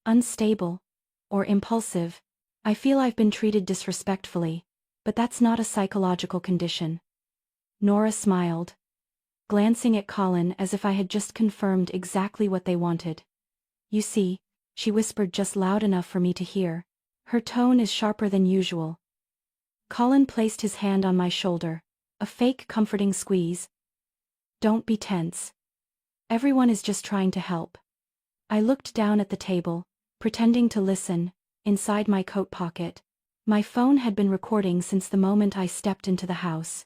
unstable or impulsive? I feel I've been treated disrespectfully, but that's not a psychological condition. Nora smiled, glancing at Colin as if I had just confirmed exactly what they wanted. You see, she whispered just loud enough for me to hear. Her tone is sharper than usual. Colin placed his hand on my shoulder, a fake comforting squeeze. Don't be tense. Everyone is just trying to help. I looked down at the table, pretending to listen, inside my coat pocket. My phone had been recording since the moment I stepped into the house.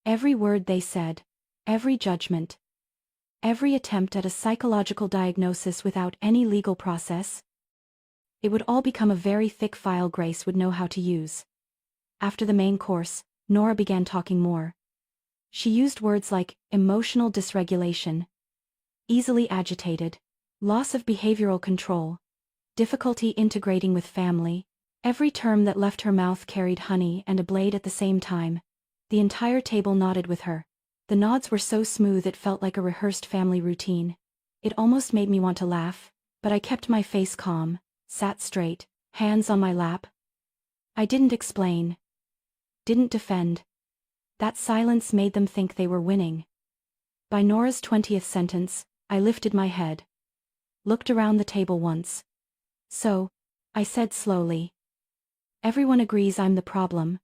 Every word they said, every judgment, every attempt at a psychological diagnosis without any legal process. It would all become a very thick file Grace would know how to use. After the main course, Nora began talking more. She used words like emotional dysregulation, easily agitated, loss of behavioral control, difficulty integrating with family. Every term that left her mouth carried honey and a blade at the same time. The entire table nodded with her. The nods were so smooth it felt like a rehearsed family routine. It almost made me want to laugh, but I kept my face calm, sat straight, hands on my lap. I didn't explain. Didn't defend. That silence made them think they were winning. By Nora's 20th sentence, I lifted my head. Looked around the table once. So, I said slowly. Everyone agrees I'm the problem.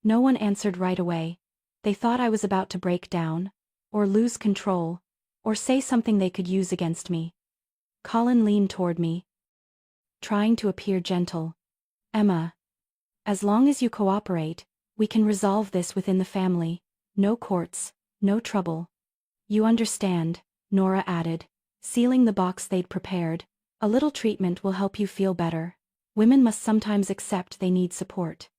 No one answered right away. They thought I was about to break down, or lose control, or say something they could use against me. Colin leaned toward me, trying to appear gentle. Emma. As long as you cooperate, we can resolve this within the family. No courts, no trouble. You understand, Nora added, sealing the box they'd prepared. A little treatment will help you feel better. Women must sometimes accept they need support.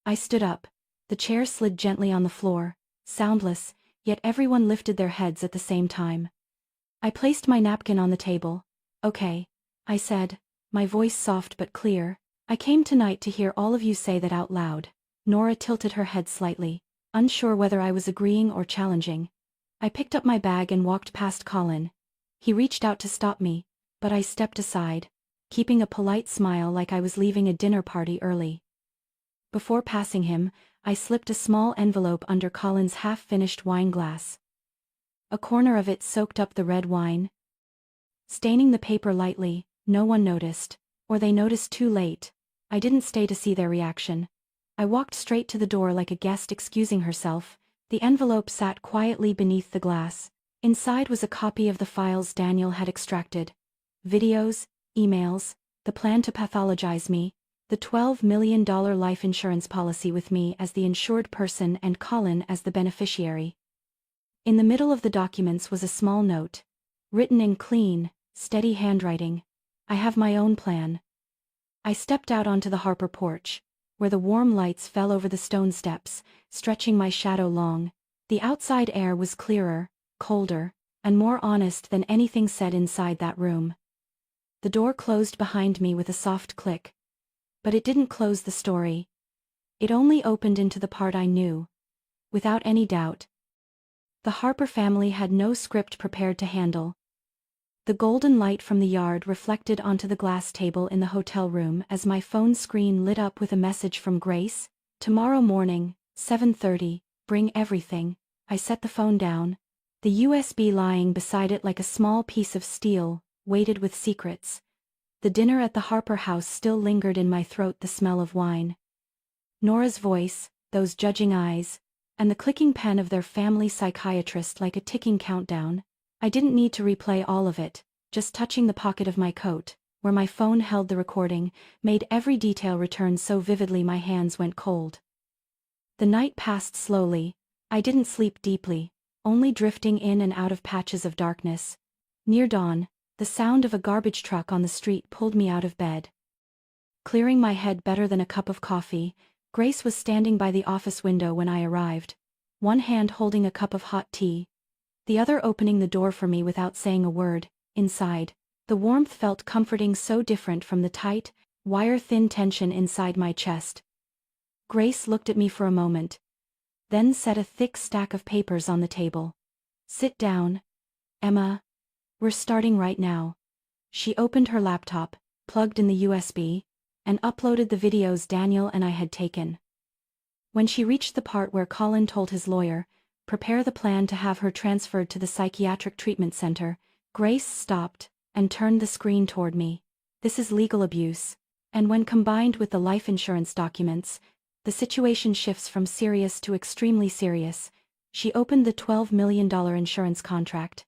I stood up. The chair slid gently on the floor, soundless, yet everyone lifted their heads at the same time. I placed my napkin on the table. Okay, I said, my voice soft but clear. I came tonight to hear all of you say that out loud. Nora tilted her head slightly, unsure whether I was agreeing or challenging. I picked up my bag and walked past Colin. He reached out to stop me, but I stepped aside, keeping a polite smile like I was leaving a dinner party early. Before passing him, I slipped a small envelope under Colin's half-finished wine glass. A corner of it soaked up the red wine, staining the paper lightly. No one noticed, or they noticed too late. I didn't stay to see their reaction. I walked straight to the door like a guest excusing herself. The envelope sat quietly beneath the glass. Inside was a copy of the files Daniel had extracted. Videos, emails, the plan to pathologize me, the $12 million life insurance policy with me as the insured person and Colin as the beneficiary. In the middle of the documents was a small note, written in clean, steady handwriting. I have my own plan. I stepped out onto the Harper porch, where the warm lights fell over the stone steps, stretching my shadow long. The outside air was clearer, colder, and more honest than anything said inside that room. The door closed behind me with a soft click. But it didn't close the story. It only opened into the part I knew. without any doubt. The Harper family had no script prepared to handle. The golden light from the yard reflected onto the glass table in the hotel room as my phone screen lit up with a message from Grace. Tomorrow morning, 7:30, bring everything. I set the phone down. The USB lying beside it like a small piece of steel, weighted with secrets. The dinner at the Harper house still lingered in my throat, the smell of wine. Nora's voice, those judging eyes, and the clicking pen of their family psychiatrist like a ticking countdown. I didn't need to replay all of it, just touching the pocket of my coat, where my phone held the recording, made every detail return so vividly my hands went cold. The night passed slowly. I didn't sleep deeply, only drifting in and out of patches of darkness. Near dawn, the sound of a garbage truck on the street pulled me out of bed. Clearing my head better than a cup of coffee, Grace was standing by the office window when I arrived, one hand holding a cup of hot tea, the other opening the door for me without saying a word. Inside, the warmth felt comforting, so different from the tight, wire-thin tension inside my chest. Grace looked at me for a moment, then set a thick stack of papers on the table. "Sit down, Emma. We're starting right now." She opened her laptop, plugged in the USB, and uploaded the videos Daniel and I had taken. When she reached the part where Colin told his lawyer, prepare the plan to have her transferred to the psychiatric treatment center, Grace stopped and turned the screen toward me. "This is legal abuse, and when combined with the life insurance documents, the situation shifts from serious to extremely serious." She opened the $12 million insurance contract,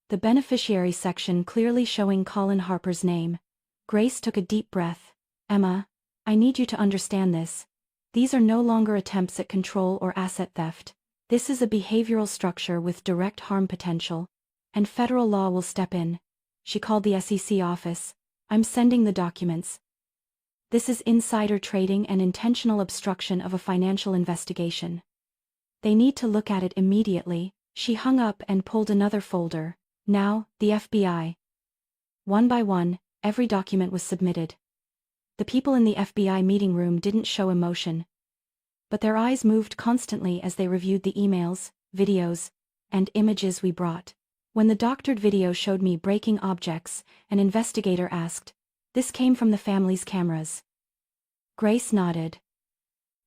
the beneficiary section clearly showing Colin Harper's name. Grace took a deep breath. "Emma, I need you to understand this. These are no longer attempts at control or asset theft. This is a behavioral structure with direct harm potential, and federal law will step in." She called the SEC office. "I'm sending the documents. This is insider trading and intentional obstruction of a financial investigation. They need to look at it immediately." She hung up and pulled another folder. "Now, the FBI." One by one, every document was submitted. The people in the FBI meeting room didn't show emotion, but their eyes moved constantly as they reviewed the emails, videos, and images we brought. When the doctored video showed me breaking objects, an investigator asked, "This came from the family's cameras?" Grace nodded.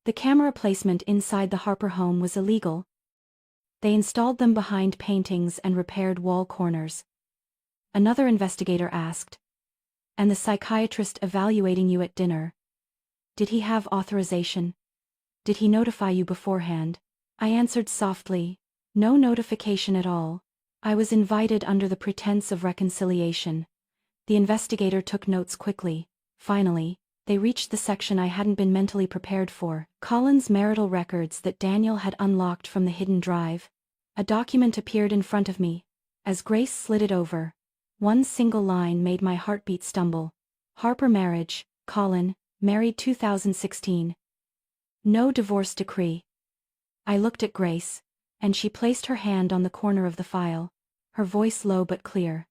The camera placement inside the Harper home was illegal. They installed them behind paintings and repaired wall corners. Another investigator asked, "And the psychiatrist evaluating you at dinner? Did he have authorization? Did he notify you beforehand?" I answered softly, "No notification at all. I was invited under the pretense of reconciliation." The investigator took notes quickly. Finally, they reached the section I hadn't been mentally prepared for, Colin's marital records that Daniel had unlocked from the hidden drive. A document appeared in front of me. As Grace slid it over, one single line made my heartbeat stumble. "Harper marriage, Colin, married 2016. No divorce decree." I looked at Grace, and she placed her hand on the corner of the file, her voice low but clear.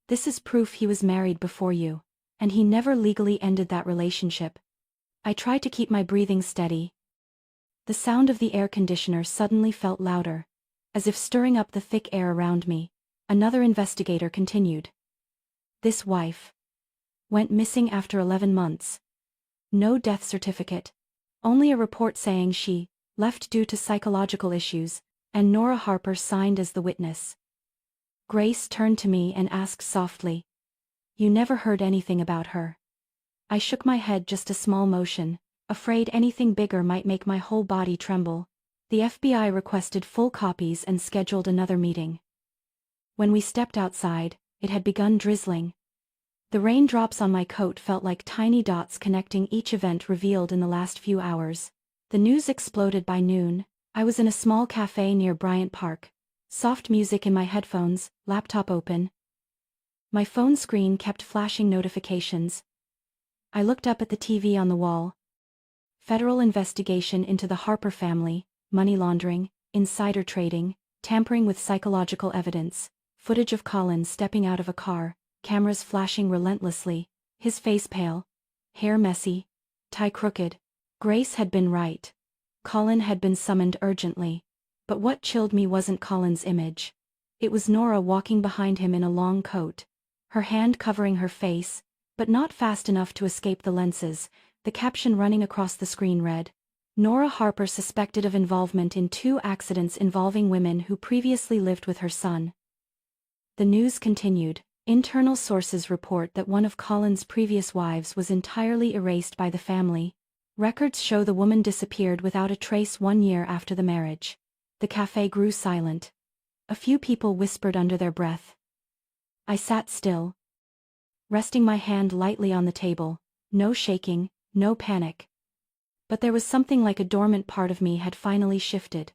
"This is proof he was married before you, and he never legally ended that relationship." I tried to keep my breathing steady. The sound of the air conditioner suddenly felt louder, as if stirring up the thick air around me. Another investigator continued. "This wife went missing after 11 months. No death certificate. Only a report saying she left due to psychological issues, and Nora Harper signed as the witness." Grace turned to me and asked softly, "You never heard anything about her?" I shook my head, just a small motion, afraid anything bigger might make my whole body tremble. The FBI requested full copies and scheduled another meeting. When we stepped outside, it had begun drizzling. The raindrops on my coat felt like tiny dots connecting each event revealed in the last few hours. The news exploded by noon. I was in a small cafe near Bryant Park, soft music in my headphones, laptop open. My phone screen kept flashing notifications. I looked up at the TV on the wall. Federal investigation into the Harper family, money laundering, insider trading, tampering with psychological evidence, footage of Colin stepping out of a car, cameras flashing relentlessly, his face pale, hair messy, tie crooked. Grace had been right. Colin had been summoned urgently. But what chilled me wasn't Colin's image. It was Nora walking behind him in a long coat, her hand covering her face, but not fast enough to escape the lenses. The caption running across the screen read, "Nora Harper suspected of involvement in 2 accidents involving women who previously lived with her son." The news continued. Internal sources report that one of Colin's previous wives was entirely erased by the family. Records show the woman disappeared without a trace 1 year after the marriage. The cafe grew silent. A few people whispered under their breath. I sat still, resting my hand lightly on the table. No shaking, no panic. But there was something like a dormant part of me had finally shifted.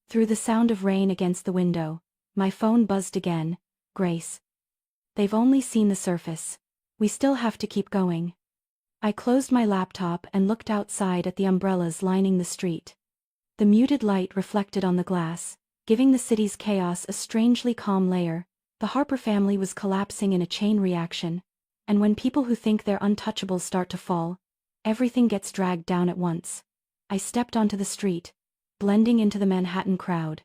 Through the sound of rain against the window, my phone buzzed again. "Grace. They've only seen the surface. We still have to keep going." I closed my laptop and looked outside at the umbrellas lining the street. The muted light reflected on the glass, giving the city's chaos a strangely calm layer. The Harper family was collapsing in a chain reaction, and when people who think they're untouchable start to fall, everything gets dragged down at once. I stepped onto the street, blending into the Manhattan crowd.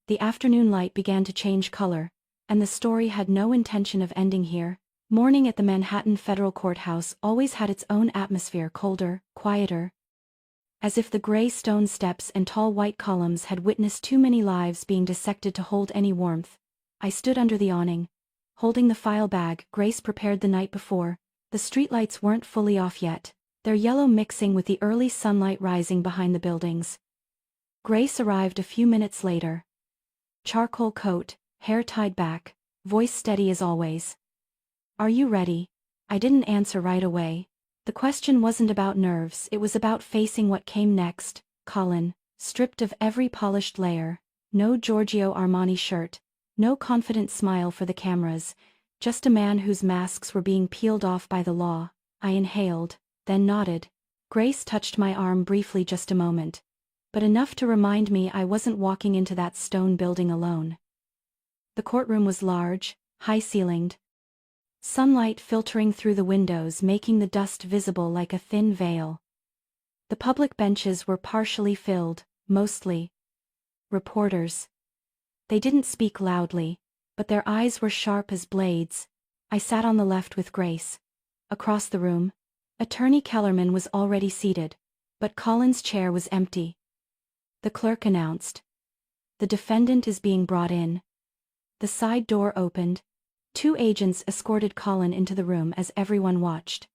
The afternoon light began to change color, and the story had no intention of ending here. Morning at the Manhattan Federal Courthouse always had its own atmosphere, colder, quieter. As if the gray stone steps and tall white columns had witnessed too many lives being dissected to hold any warmth. I stood under the awning, holding the file bag Grace prepared the night before. The streetlights weren't fully off yet, their yellow mixing with the early sunlight rising behind the buildings. Grace arrived a few minutes later. Charcoal coat, hair tied back, voice steady as always. "Are you ready?" I didn't answer right away. The question wasn't about nerves, it was about facing what came next. Colin, stripped of every polished layer, no Giorgio Armani shirt, no confident smile for the cameras, just a man whose masks were being peeled off by the law. I inhaled, then nodded. Grace touched my arm briefly, just a moment, but enough to remind me I wasn't walking into that stone building alone. The courtroom was large, high-ceilinged, sunlight filtering through the windows making the dust visible like a thin veil. The public benches were partially filled, mostly reporters. They didn't speak loudly, but their eyes were sharp as blades. I sat on the left with Grace. Across the room, Attorney Kellerman was already seated, but Colin's chair was empty. The clerk announced, "The defendant is being brought in." The side door opened. 2 agents escorted Colin into the room as everyone watched.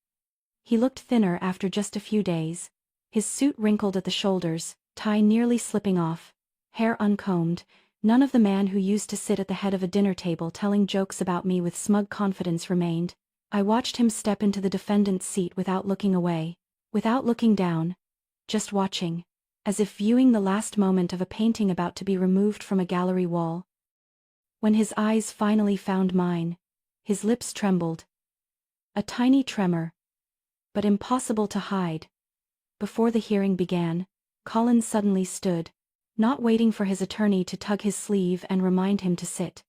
He looked thinner after just a few days, his suit wrinkled at the shoulders, tie nearly slipping off, hair uncombed. None of the man who used to sit at the head of a dinner table telling jokes about me with smug confidence remained. I watched him step into the defendant's seat without looking away, without looking down, just watching, as if viewing the last moment of a painting about to be removed from a gallery wall. When his eyes finally found mine, his lips trembled. A tiny tremor, but impossible to hide. Before the hearing began, Colin suddenly stood, not waiting for his attorney to tug his sleeve and remind him to sit.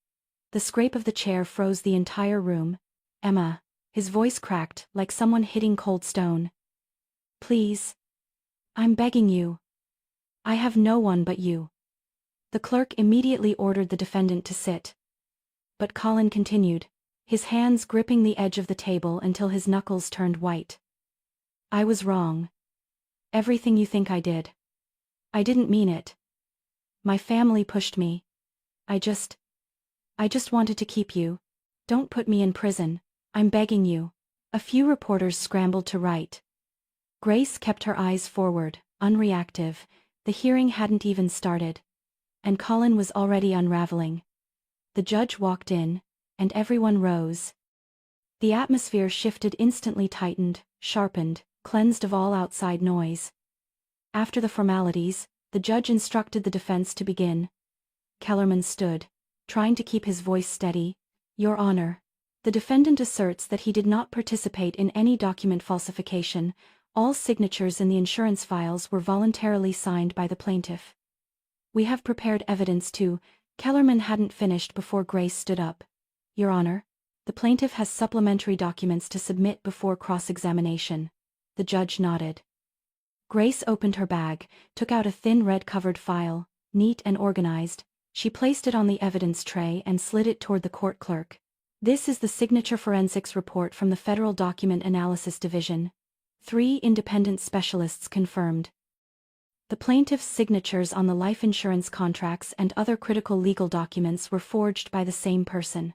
The scrape of the chair froze the entire room. "Emma," his voice cracked like someone hitting cold stone. "Please. I'm begging you. I have no one but you." The clerk immediately ordered the defendant to sit. But Colin continued, his hands gripping the edge of the table until his knuckles turned white. "I was wrong. Everything you think I did. I didn't mean it. My family pushed me. I just wanted to keep you. Don't put me in prison. I'm begging you." A few reporters scrambled to write. Grace kept her eyes forward, unreactive. The hearing hadn't even started. And Colin was already unraveling. The judge walked in, and everyone rose. The atmosphere shifted, instantly tightened, sharpened, cleansed of all outside noise. After the formalities, the judge instructed the defense to begin. Kellerman stood, trying to keep his voice steady. "Your Honor, the defendant asserts that he did not participate in any document falsification. All signatures in the insurance files were voluntarily signed by the plaintiff. We have prepared evidence to..." Kellerman hadn't finished before Grace stood up. "Your Honor, the plaintiff has supplementary documents to submit before cross-examination." The judge nodded. Grace opened her bag, took out a thin red-covered file, neat and organized. She placed it on the evidence tray and slid it toward the court clerk. This is the signature forensics report from the Federal Document Analysis Division. 3 independent specialists confirmed. The plaintiff's signatures on the life insurance contracts and other critical legal documents were forged by the same person.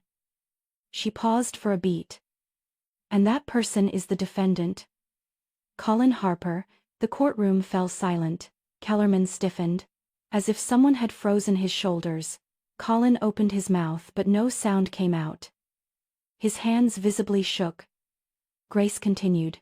She paused for a beat. And that person is the defendant. Colin Harper. The courtroom fell silent. Kellerman stiffened. As if someone had frozen his shoulders. Colin opened his mouth but no sound came out. His hands visibly shook. Grace continued.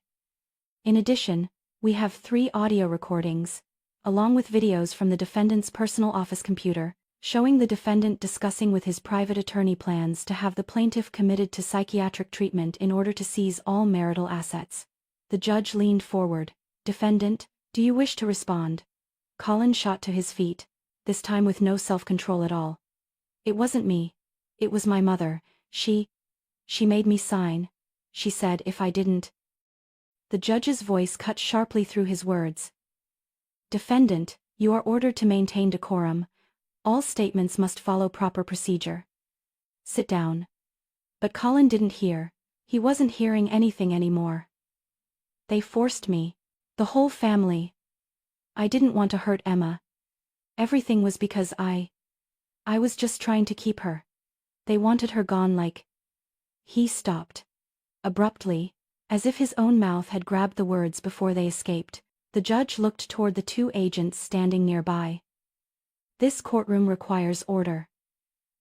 In addition, we have 3 audio recordings, along with videos from the defendant's personal office computer, showing the defendant discussing with his private attorney plans to have the plaintiff committed to psychiatric treatment in order to seize all marital assets. The judge leaned forward. Defendant, do you wish to respond? Colin shot to his feet, this time with no self-control at all. It wasn't me. It was my mother. She made me sign. She said if I didn't. The judge's voice cut sharply through his words. Defendant, you are ordered to maintain decorum. All statements must follow proper procedure. Sit down. But Colin didn't hear. He wasn't hearing anything anymore. They forced me. The whole family. I didn't want to hurt Emma. Everything was because I was just trying to keep her. They wanted her gone like. He stopped. Abruptly, as if his own mouth had grabbed the words before they escaped, the judge looked toward the 2 agents standing nearby. This courtroom requires order.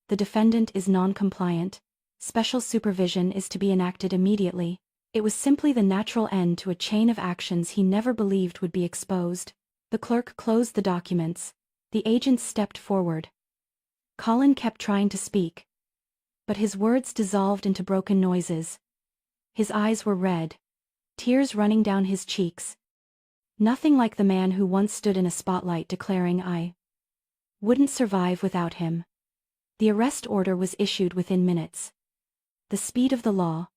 The defendant is non-compliant. Special supervision is to be enacted immediately. It was simply the natural end to a chain of actions he never believed would be exposed. The clerk closed the documents. The agents stepped forward. Colin kept trying to speak. But his words dissolved into broken noises. His eyes were red. Tears running down his cheeks. Nothing like the man who once stood in a spotlight declaring I wouldn't survive without him. The arrest order was issued within minutes. The speed of the law,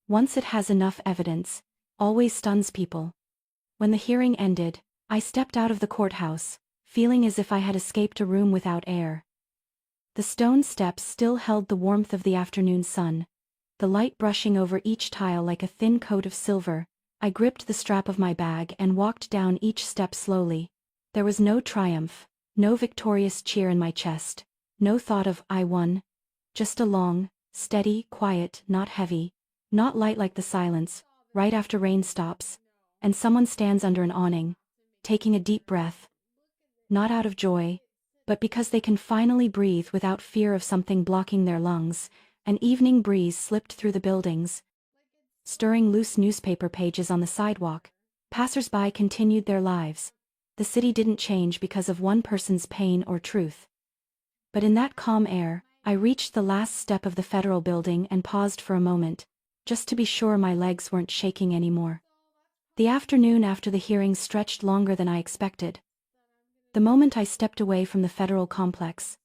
once it has enough evidence, always stuns people. When the hearing ended, I stepped out of the courthouse, feeling as if I had escaped a room without air. The stone steps still held the warmth of the afternoon sun, the light brushing over each tile like a thin coat of silver. I gripped the strap of my bag and walked down each step slowly. There was no triumph, no victorious cheer in my chest, no thought of I won. Just a long, steady, quiet, not heavy, not light like the silence, right after rain stops, and someone stands under an awning, taking a deep breath. Not out of joy, but because they can finally breathe without fear of something blocking their lungs. An evening breeze slipped through the buildings, stirring loose newspaper pages on the sidewalk. Passers-by continued their lives. The city didn't change because of one person's pain or truth. But in that calm air, I reached the last step of the federal building and paused for a moment, just to be sure my legs weren't shaking anymore. The afternoon after the hearing stretched longer than I expected. The moment I stepped away from the federal complex,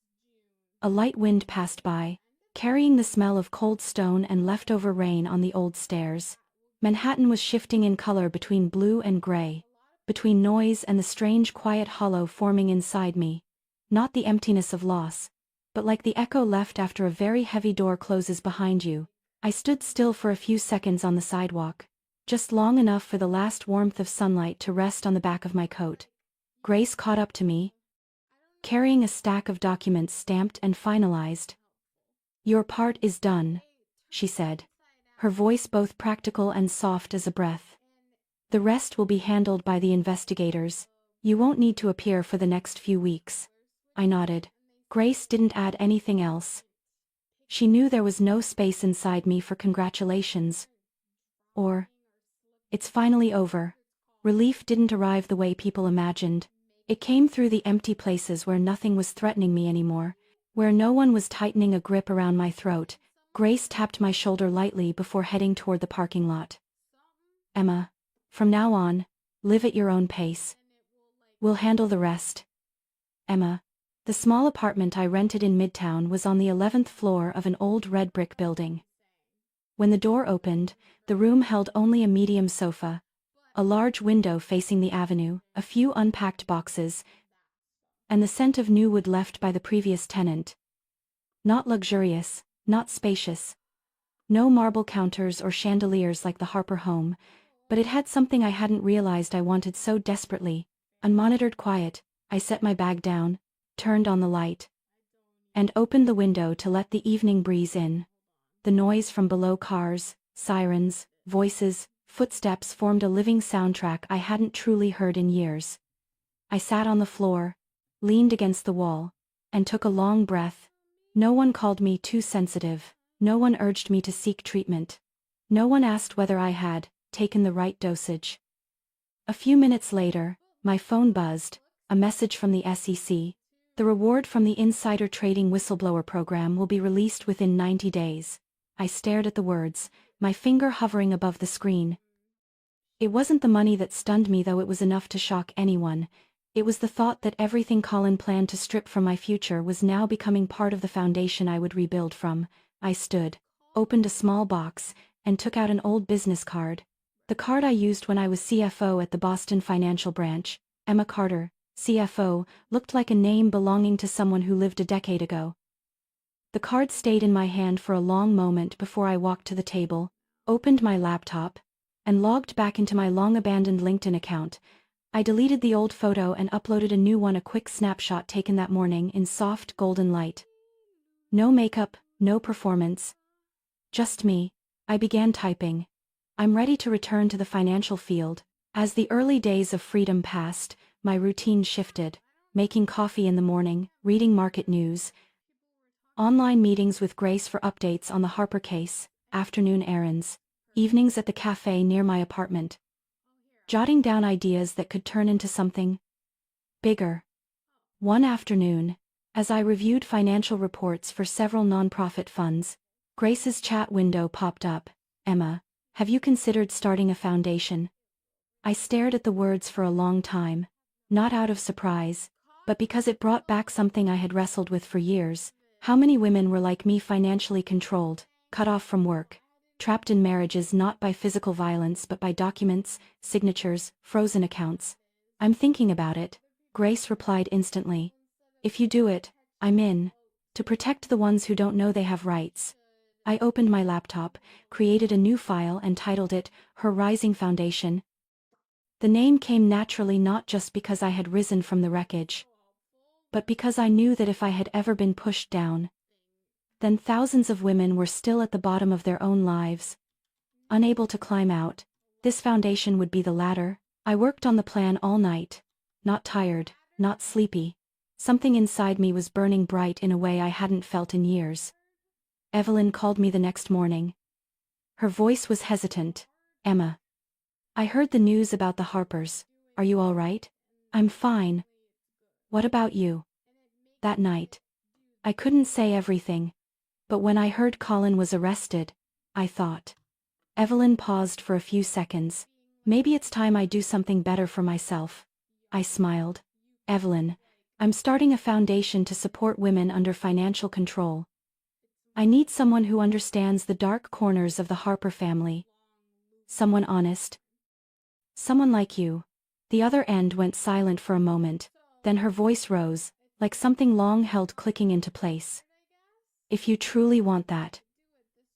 a light wind passed by, carrying the smell of cold stone and leftover rain on the old stairs. Manhattan was shifting in color between blue and gray, between noise and the strange quiet hollow forming inside me. Not the emptiness of loss, but like the echo left after a very heavy door closes behind you. I stood still for a few seconds on the sidewalk, just long enough for the last warmth of sunlight to rest on the back of my coat. Grace caught up to me, carrying a stack of documents stamped and finalized. "Your part is done," she said, her voice both practical and soft as a breath. "The rest will be handled by the investigators. You won't need to appear for the next few weeks." I nodded. Grace didn't add anything else. She knew there was no space inside me for congratulations. Or, "It's finally over." Relief didn't arrive the way people imagined. It came through the empty places where nothing was threatening me anymore, where no one was tightening a grip around my throat. Grace tapped my shoulder lightly before heading toward the parking lot. "Emma, from now on, live at your own pace. We'll handle the rest." Emma. The small apartment I rented in Midtown was on the 11th floor of an old red brick building. When the door opened, the room held only a medium sofa, a large window facing the avenue, a few unpacked boxes, and the scent of new wood left by the previous tenant. Not luxurious, not spacious. No marble counters or chandeliers like the Harper home, but it had something I hadn't realized I wanted so desperately. Unmonitored quiet. I set my bag down, turned on the light, and opened the window to let the evening breeze in. The noise from below, cars, sirens, voices, footsteps, formed a living soundtrack I hadn't truly heard in years. I sat on the floor, leaned against the wall, and took a long breath. No one called me too sensitive. No one urged me to seek treatment. No one asked whether I had taken the right dosage. A few minutes later, my phone buzzed, a message from the SEC. The reward from the insider trading whistleblower program will be released within 90 days. I stared at the words, my finger hovering above the screen. It wasn't the money that stunned me, though it was enough to shock anyone. It was the thought that everything Colin planned to strip from my future was now becoming part of the foundation I would rebuild from. I stood, opened a small box, and took out an old business card. The card I used when I was CFO at the Boston financial branch. Emma Carter, CFO, looked like a name belonging to someone who lived a decade ago. The card stayed in my hand for a long moment before I walked to the table, opened my laptop, and logged back into my long-abandoned LinkedIn account. I deleted the old photo and uploaded a new one, a quick snapshot taken that morning in soft golden light. No makeup, no performance. Just me. I began typing. I'm ready to return to the financial field. As the early days of freedom passed, my routine shifted. Making coffee in the morning, reading market news, online meetings with Grace for updates on the Harper case, afternoon errands, evenings at the cafe near my apartment. Jotting down ideas that could turn into something bigger. One afternoon, as I reviewed financial reports for several nonprofit funds, Grace's chat window popped up. Emma, have you considered starting a foundation? I stared at the words for a long time, not out of surprise, but because it brought back something I had wrestled with for years. How many women were like me, financially controlled, cut off from work, trapped in marriages not by physical violence but by documents, signatures, frozen accounts? I'm thinking about it, Grace replied instantly. If you do it, I'm in. To protect the ones who don't know they have rights. I opened my laptop, created a new file and titled it, Her Rising Foundation. The name came naturally, not just because I had risen from the wreckage, but because I knew that if I had ever been pushed down, then thousands of women were still at the bottom of their own lives, unable to climb out. This foundation would be the ladder. I worked on the plan all night, not tired, not sleepy. Something inside me was burning bright in a way I hadn't felt in years. Evelyn called me the next morning. Her voice was hesitant. Emma, I heard the news about the Harpers. Are you all right? I'm fine. What about you? That night, I couldn't say everything, but when I heard Colin was arrested, I thought. Evelyn paused for a few seconds. Maybe it's time I do something better for myself. I smiled. Evelyn, I'm starting a foundation to support women under financial control. I need someone who understands the dark corners of the Harper family. Someone honest. Someone like you. The other end went silent for a moment, then her voice rose, like something long held clicking into place. If you truly want that,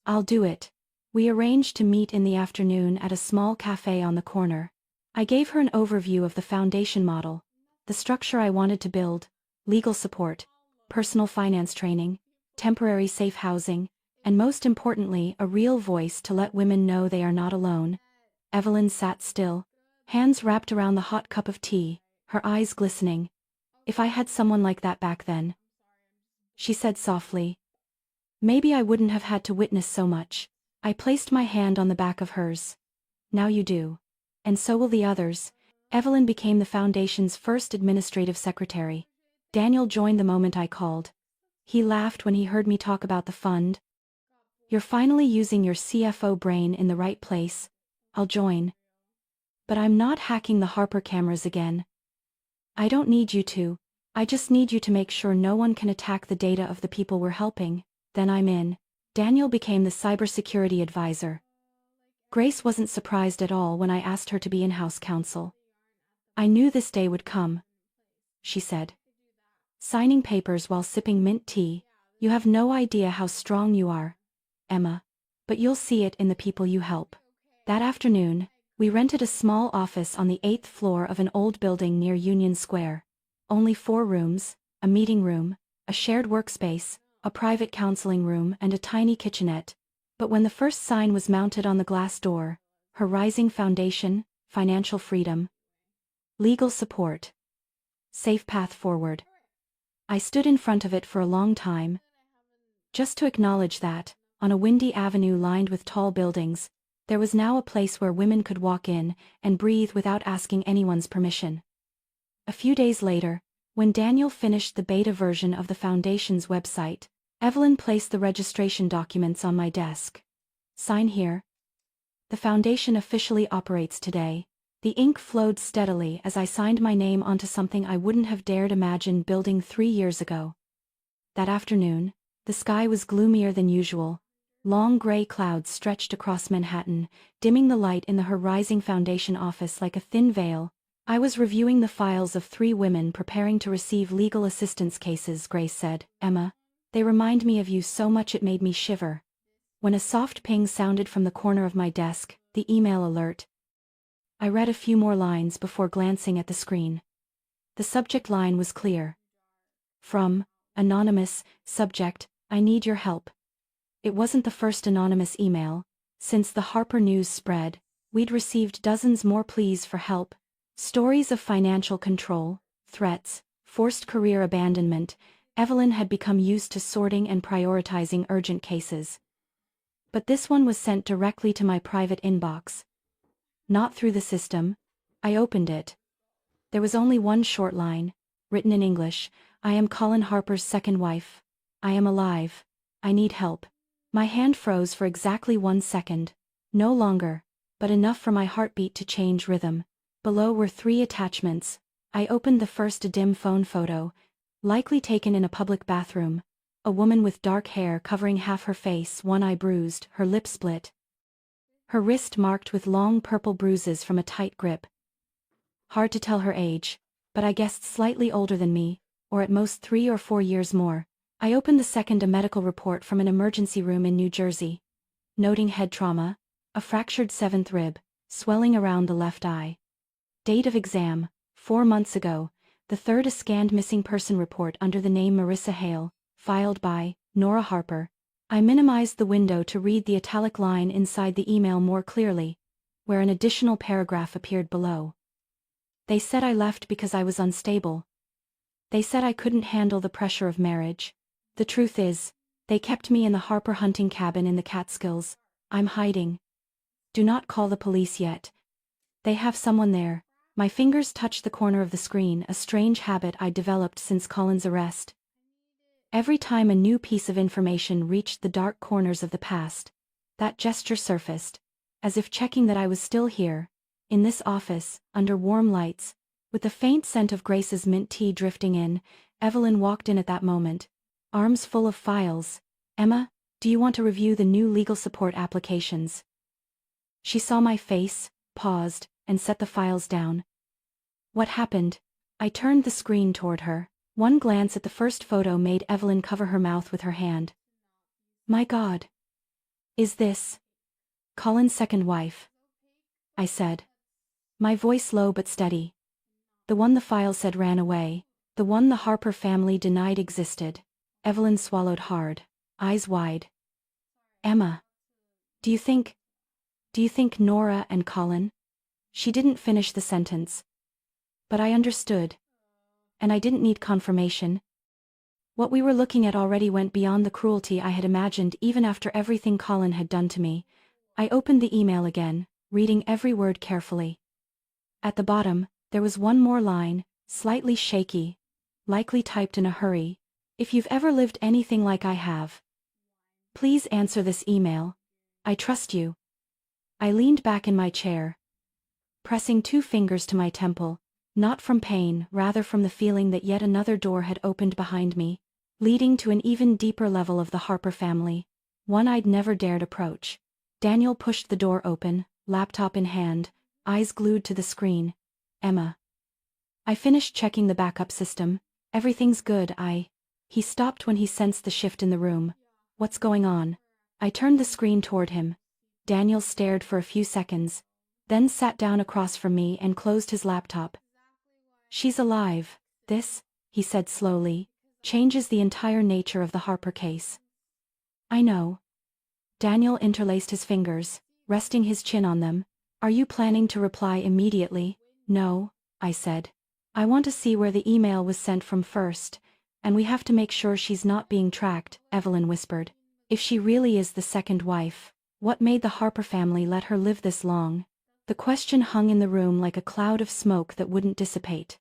I'll do it. We arranged to meet in the afternoon at a small cafe on the corner. I gave her an overview of the foundation model, the structure I wanted to build, legal support, personal finance training, temporary safe housing, and most importantly, a real voice to let women know they are not alone. Evelyn sat still, hands wrapped around the hot cup of tea, her eyes glistening. If I had someone like that back then, she said softly, maybe I wouldn't have had to witness so much. I placed my hand on the back of hers. Now you do. And so will the others. Evelyn became the foundation's first administrative secretary. Daniel joined the moment I called. He laughed when he heard me talk about the fund. You're finally using your CFO brain in the right place. I'll join. But I'm not hacking the Harper cameras again. I don't need you to. I just need you to make sure no one can attack the data of the people we're helping. Then I'm in. Daniel became the cybersecurity advisor. Grace wasn't surprised at all when I asked her to be in-house counsel. "I knew this day would come," she said, signing papers while sipping mint tea. "You have no idea how strong you are, Emma. But you'll see it in the people you help." That afternoon, we rented a small office on the 8th floor of an old building near Union Square. Only 4 rooms, a meeting room, a shared workspace, a private counseling room and a tiny kitchenette. But when the first sign was mounted on the glass door, her rising foundation, financial freedom, legal support, safe path forward, I stood in front of it for a long time, just to acknowledge that, on a windy avenue lined with tall buildings, there was now a place where women could walk in and breathe without asking anyone's permission. A few days later, when Daniel finished the beta version of the Foundation's website, Evelyn placed the registration documents on my desk. "Sign here." The Foundation officially operates today. The ink flowed steadily as I signed my name onto something I wouldn't have dared imagine building 3 years ago. That afternoon, the sky was gloomier than usual. Long gray clouds stretched across Manhattan, dimming the light in the her rising Foundation office like a thin veil. I was reviewing the files of 3 women preparing to receive legal assistance cases. Grace said, "Emma, they remind me of you so much it made me shiver." When a soft ping sounded from the corner of my desk, the email alert, I read a few more lines before glancing at the screen. The subject line was clear. From, anonymous, subject, "I need your help." It wasn't the first anonymous email. Since the Harper news spread, we'd received dozens more pleas for help. Stories of financial control, threats, forced career abandonment. Evelyn had become used to sorting and prioritizing urgent cases. But this one was sent directly to my private inbox. Not through the system. I opened it. There was only one short line, written in English. "I am Colin Harper's second wife. I am alive. I need help." My hand froze for exactly 1 second. No longer, but enough for my heartbeat to change rhythm. Below were 3 attachments. I opened the first, a dim phone photo, likely taken in a public bathroom. A woman with dark hair covering half her face, one eye bruised, her lip split. Her wrist marked with long purple bruises from a tight grip. Hard to tell her age, but I guessed slightly older than me, or at most 3 or 4 years more. I opened the second, a medical report from an emergency room in New Jersey, noting head trauma, a fractured 7th rib, swelling around the left eye. Date of exam, 4 months ago. The third, a scanned missing person report under the name Marissa Hale, filed by Nora Harper. I minimized the window to read the italic line inside the email more clearly, where an additional paragraph appeared below. "They said I left because I was unstable. They said I couldn't handle the pressure of marriage. The truth is, they kept me in the Harper hunting cabin in the Catskills. I'm hiding. Do not call the police yet. They have someone there." My fingers touched the corner of the screen, a strange habit I'd developed since Colin's arrest. Every time a new piece of information reached the dark corners of the past, that gesture surfaced, as if checking that I was still here, in this office, under warm lights, with the faint scent of Grace's mint tea drifting in. Evelyn walked in at that moment, arms full of files. "Emma, do you want to review the new legal support applications?" She saw my face, paused, and set the files down. "What happened?" I turned the screen toward her. One glance at the first photo made Evelyn cover her mouth with her hand. "My God. Is this Colin's second wife?" I said, my voice low but steady. "The one the file said ran away, the one the Harper family denied existed." Evelyn swallowed hard, eyes wide. "Emma, do you think Nora and Colin?" She didn't finish the sentence. But I understood. And I didn't need confirmation. What we were looking at already went beyond the cruelty I had imagined, even after everything Colin had done to me. I opened the email again, reading every word carefully. At the bottom, there was one more line, slightly shaky, likely typed in a hurry. "If you've ever lived anything like I have, please answer this email. I trust you." I leaned back in my chair, pressing 2 fingers to my temple, not from pain, rather from the feeling that yet another door had opened behind me, leading to an even deeper level of the Harper family, one I'd never dared approach. Daniel pushed the door open, laptop in hand, eyes glued to the screen. Emma. I finished checking the backup system. Everything's good. He stopped when he sensed the shift in the room. What's going on? I turned the screen toward him. Daniel stared for a few seconds, then sat down across from me and closed his laptop. She's alive. This, he said slowly, changes the entire nature of the Harper case. I know. Daniel interlaced his fingers, resting his chin on them. Are you planning to reply immediately? No, I said. I want to see where the email was sent from first, and we have to make sure she's not being tracked, Evelyn whispered. If she really is the second wife, what made the Harper family let her live this long? The question hung in the room like a cloud of smoke that wouldn't dissipate.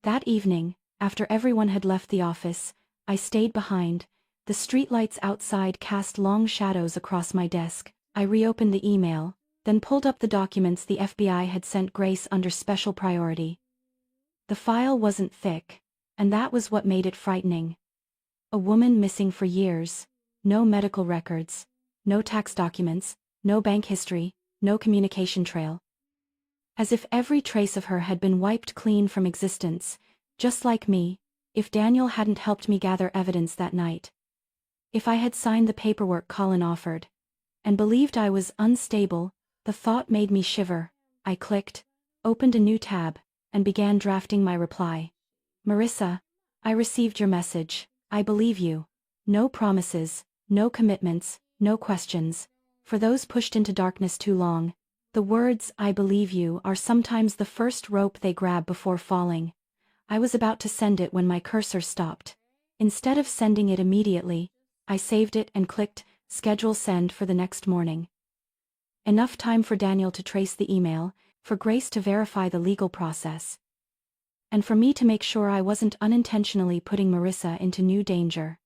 That evening, after everyone had left the office, I stayed behind. The streetlights outside cast long shadows across my desk. I reopened the email, then pulled up the documents the FBI had sent Grace under special priority. The file wasn't thick, and that was what made it frightening. A woman missing for years, no medical records, no tax documents, no bank history, no communication trail. As if every trace of her had been wiped clean from existence, just like me, if Daniel hadn't helped me gather evidence that night. If I had signed the paperwork Colin offered, and believed I was unstable, the thought made me shiver. I clicked, opened a new tab, and began drafting my reply. Marissa, I received your message. I believe you. No promises, no commitments, no questions. For those pushed into darkness too long, the words "I believe you" are sometimes the first rope they grab before falling. I was about to send it when my cursor stopped. Instead of sending it immediately, I saved it and clicked Schedule Send for the next morning. Enough time for Daniel to trace the email, for Grace to verify the legal process, and for me to make sure I wasn't unintentionally putting Marissa into new danger.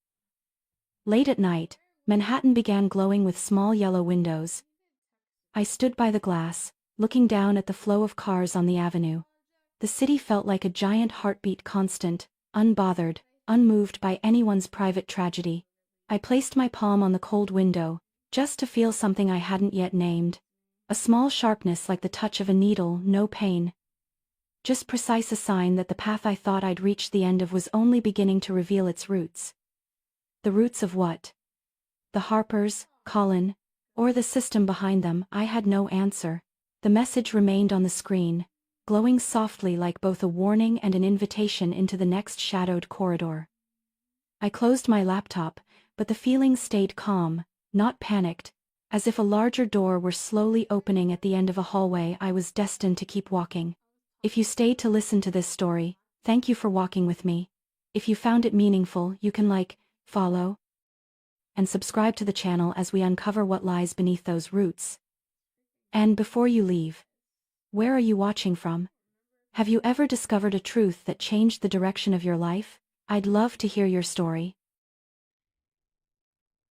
Late at night, Manhattan began glowing with small yellow windows. I stood by the glass, looking down at the flow of cars on the avenue. The city felt like a giant heartbeat, constant, unbothered, unmoved by anyone's private tragedy. I placed my palm on the cold window, just to feel something I hadn't yet named. A small sharpness like the touch of a needle, no pain. Just precise, a sign that the path I thought I'd reached the end of was only beginning to reveal its roots. The roots of what? The Harpers, Colin, or the system behind them? I had no answer. The message remained on the screen, glowing softly like both a warning and an invitation into the next shadowed corridor. I closed my laptop, but the feeling stayed calm, not panicked, as if a larger door were slowly opening at the end of a hallway I was destined to keep walking. If you stayed to listen to this story, thank you for walking with me. If you found it meaningful, you can like, follow, and subscribe to the channel as we uncover what lies beneath those roots. And before you leave, where are you watching from? Have you ever discovered a truth that changed the direction of your life? I'd love to hear your story.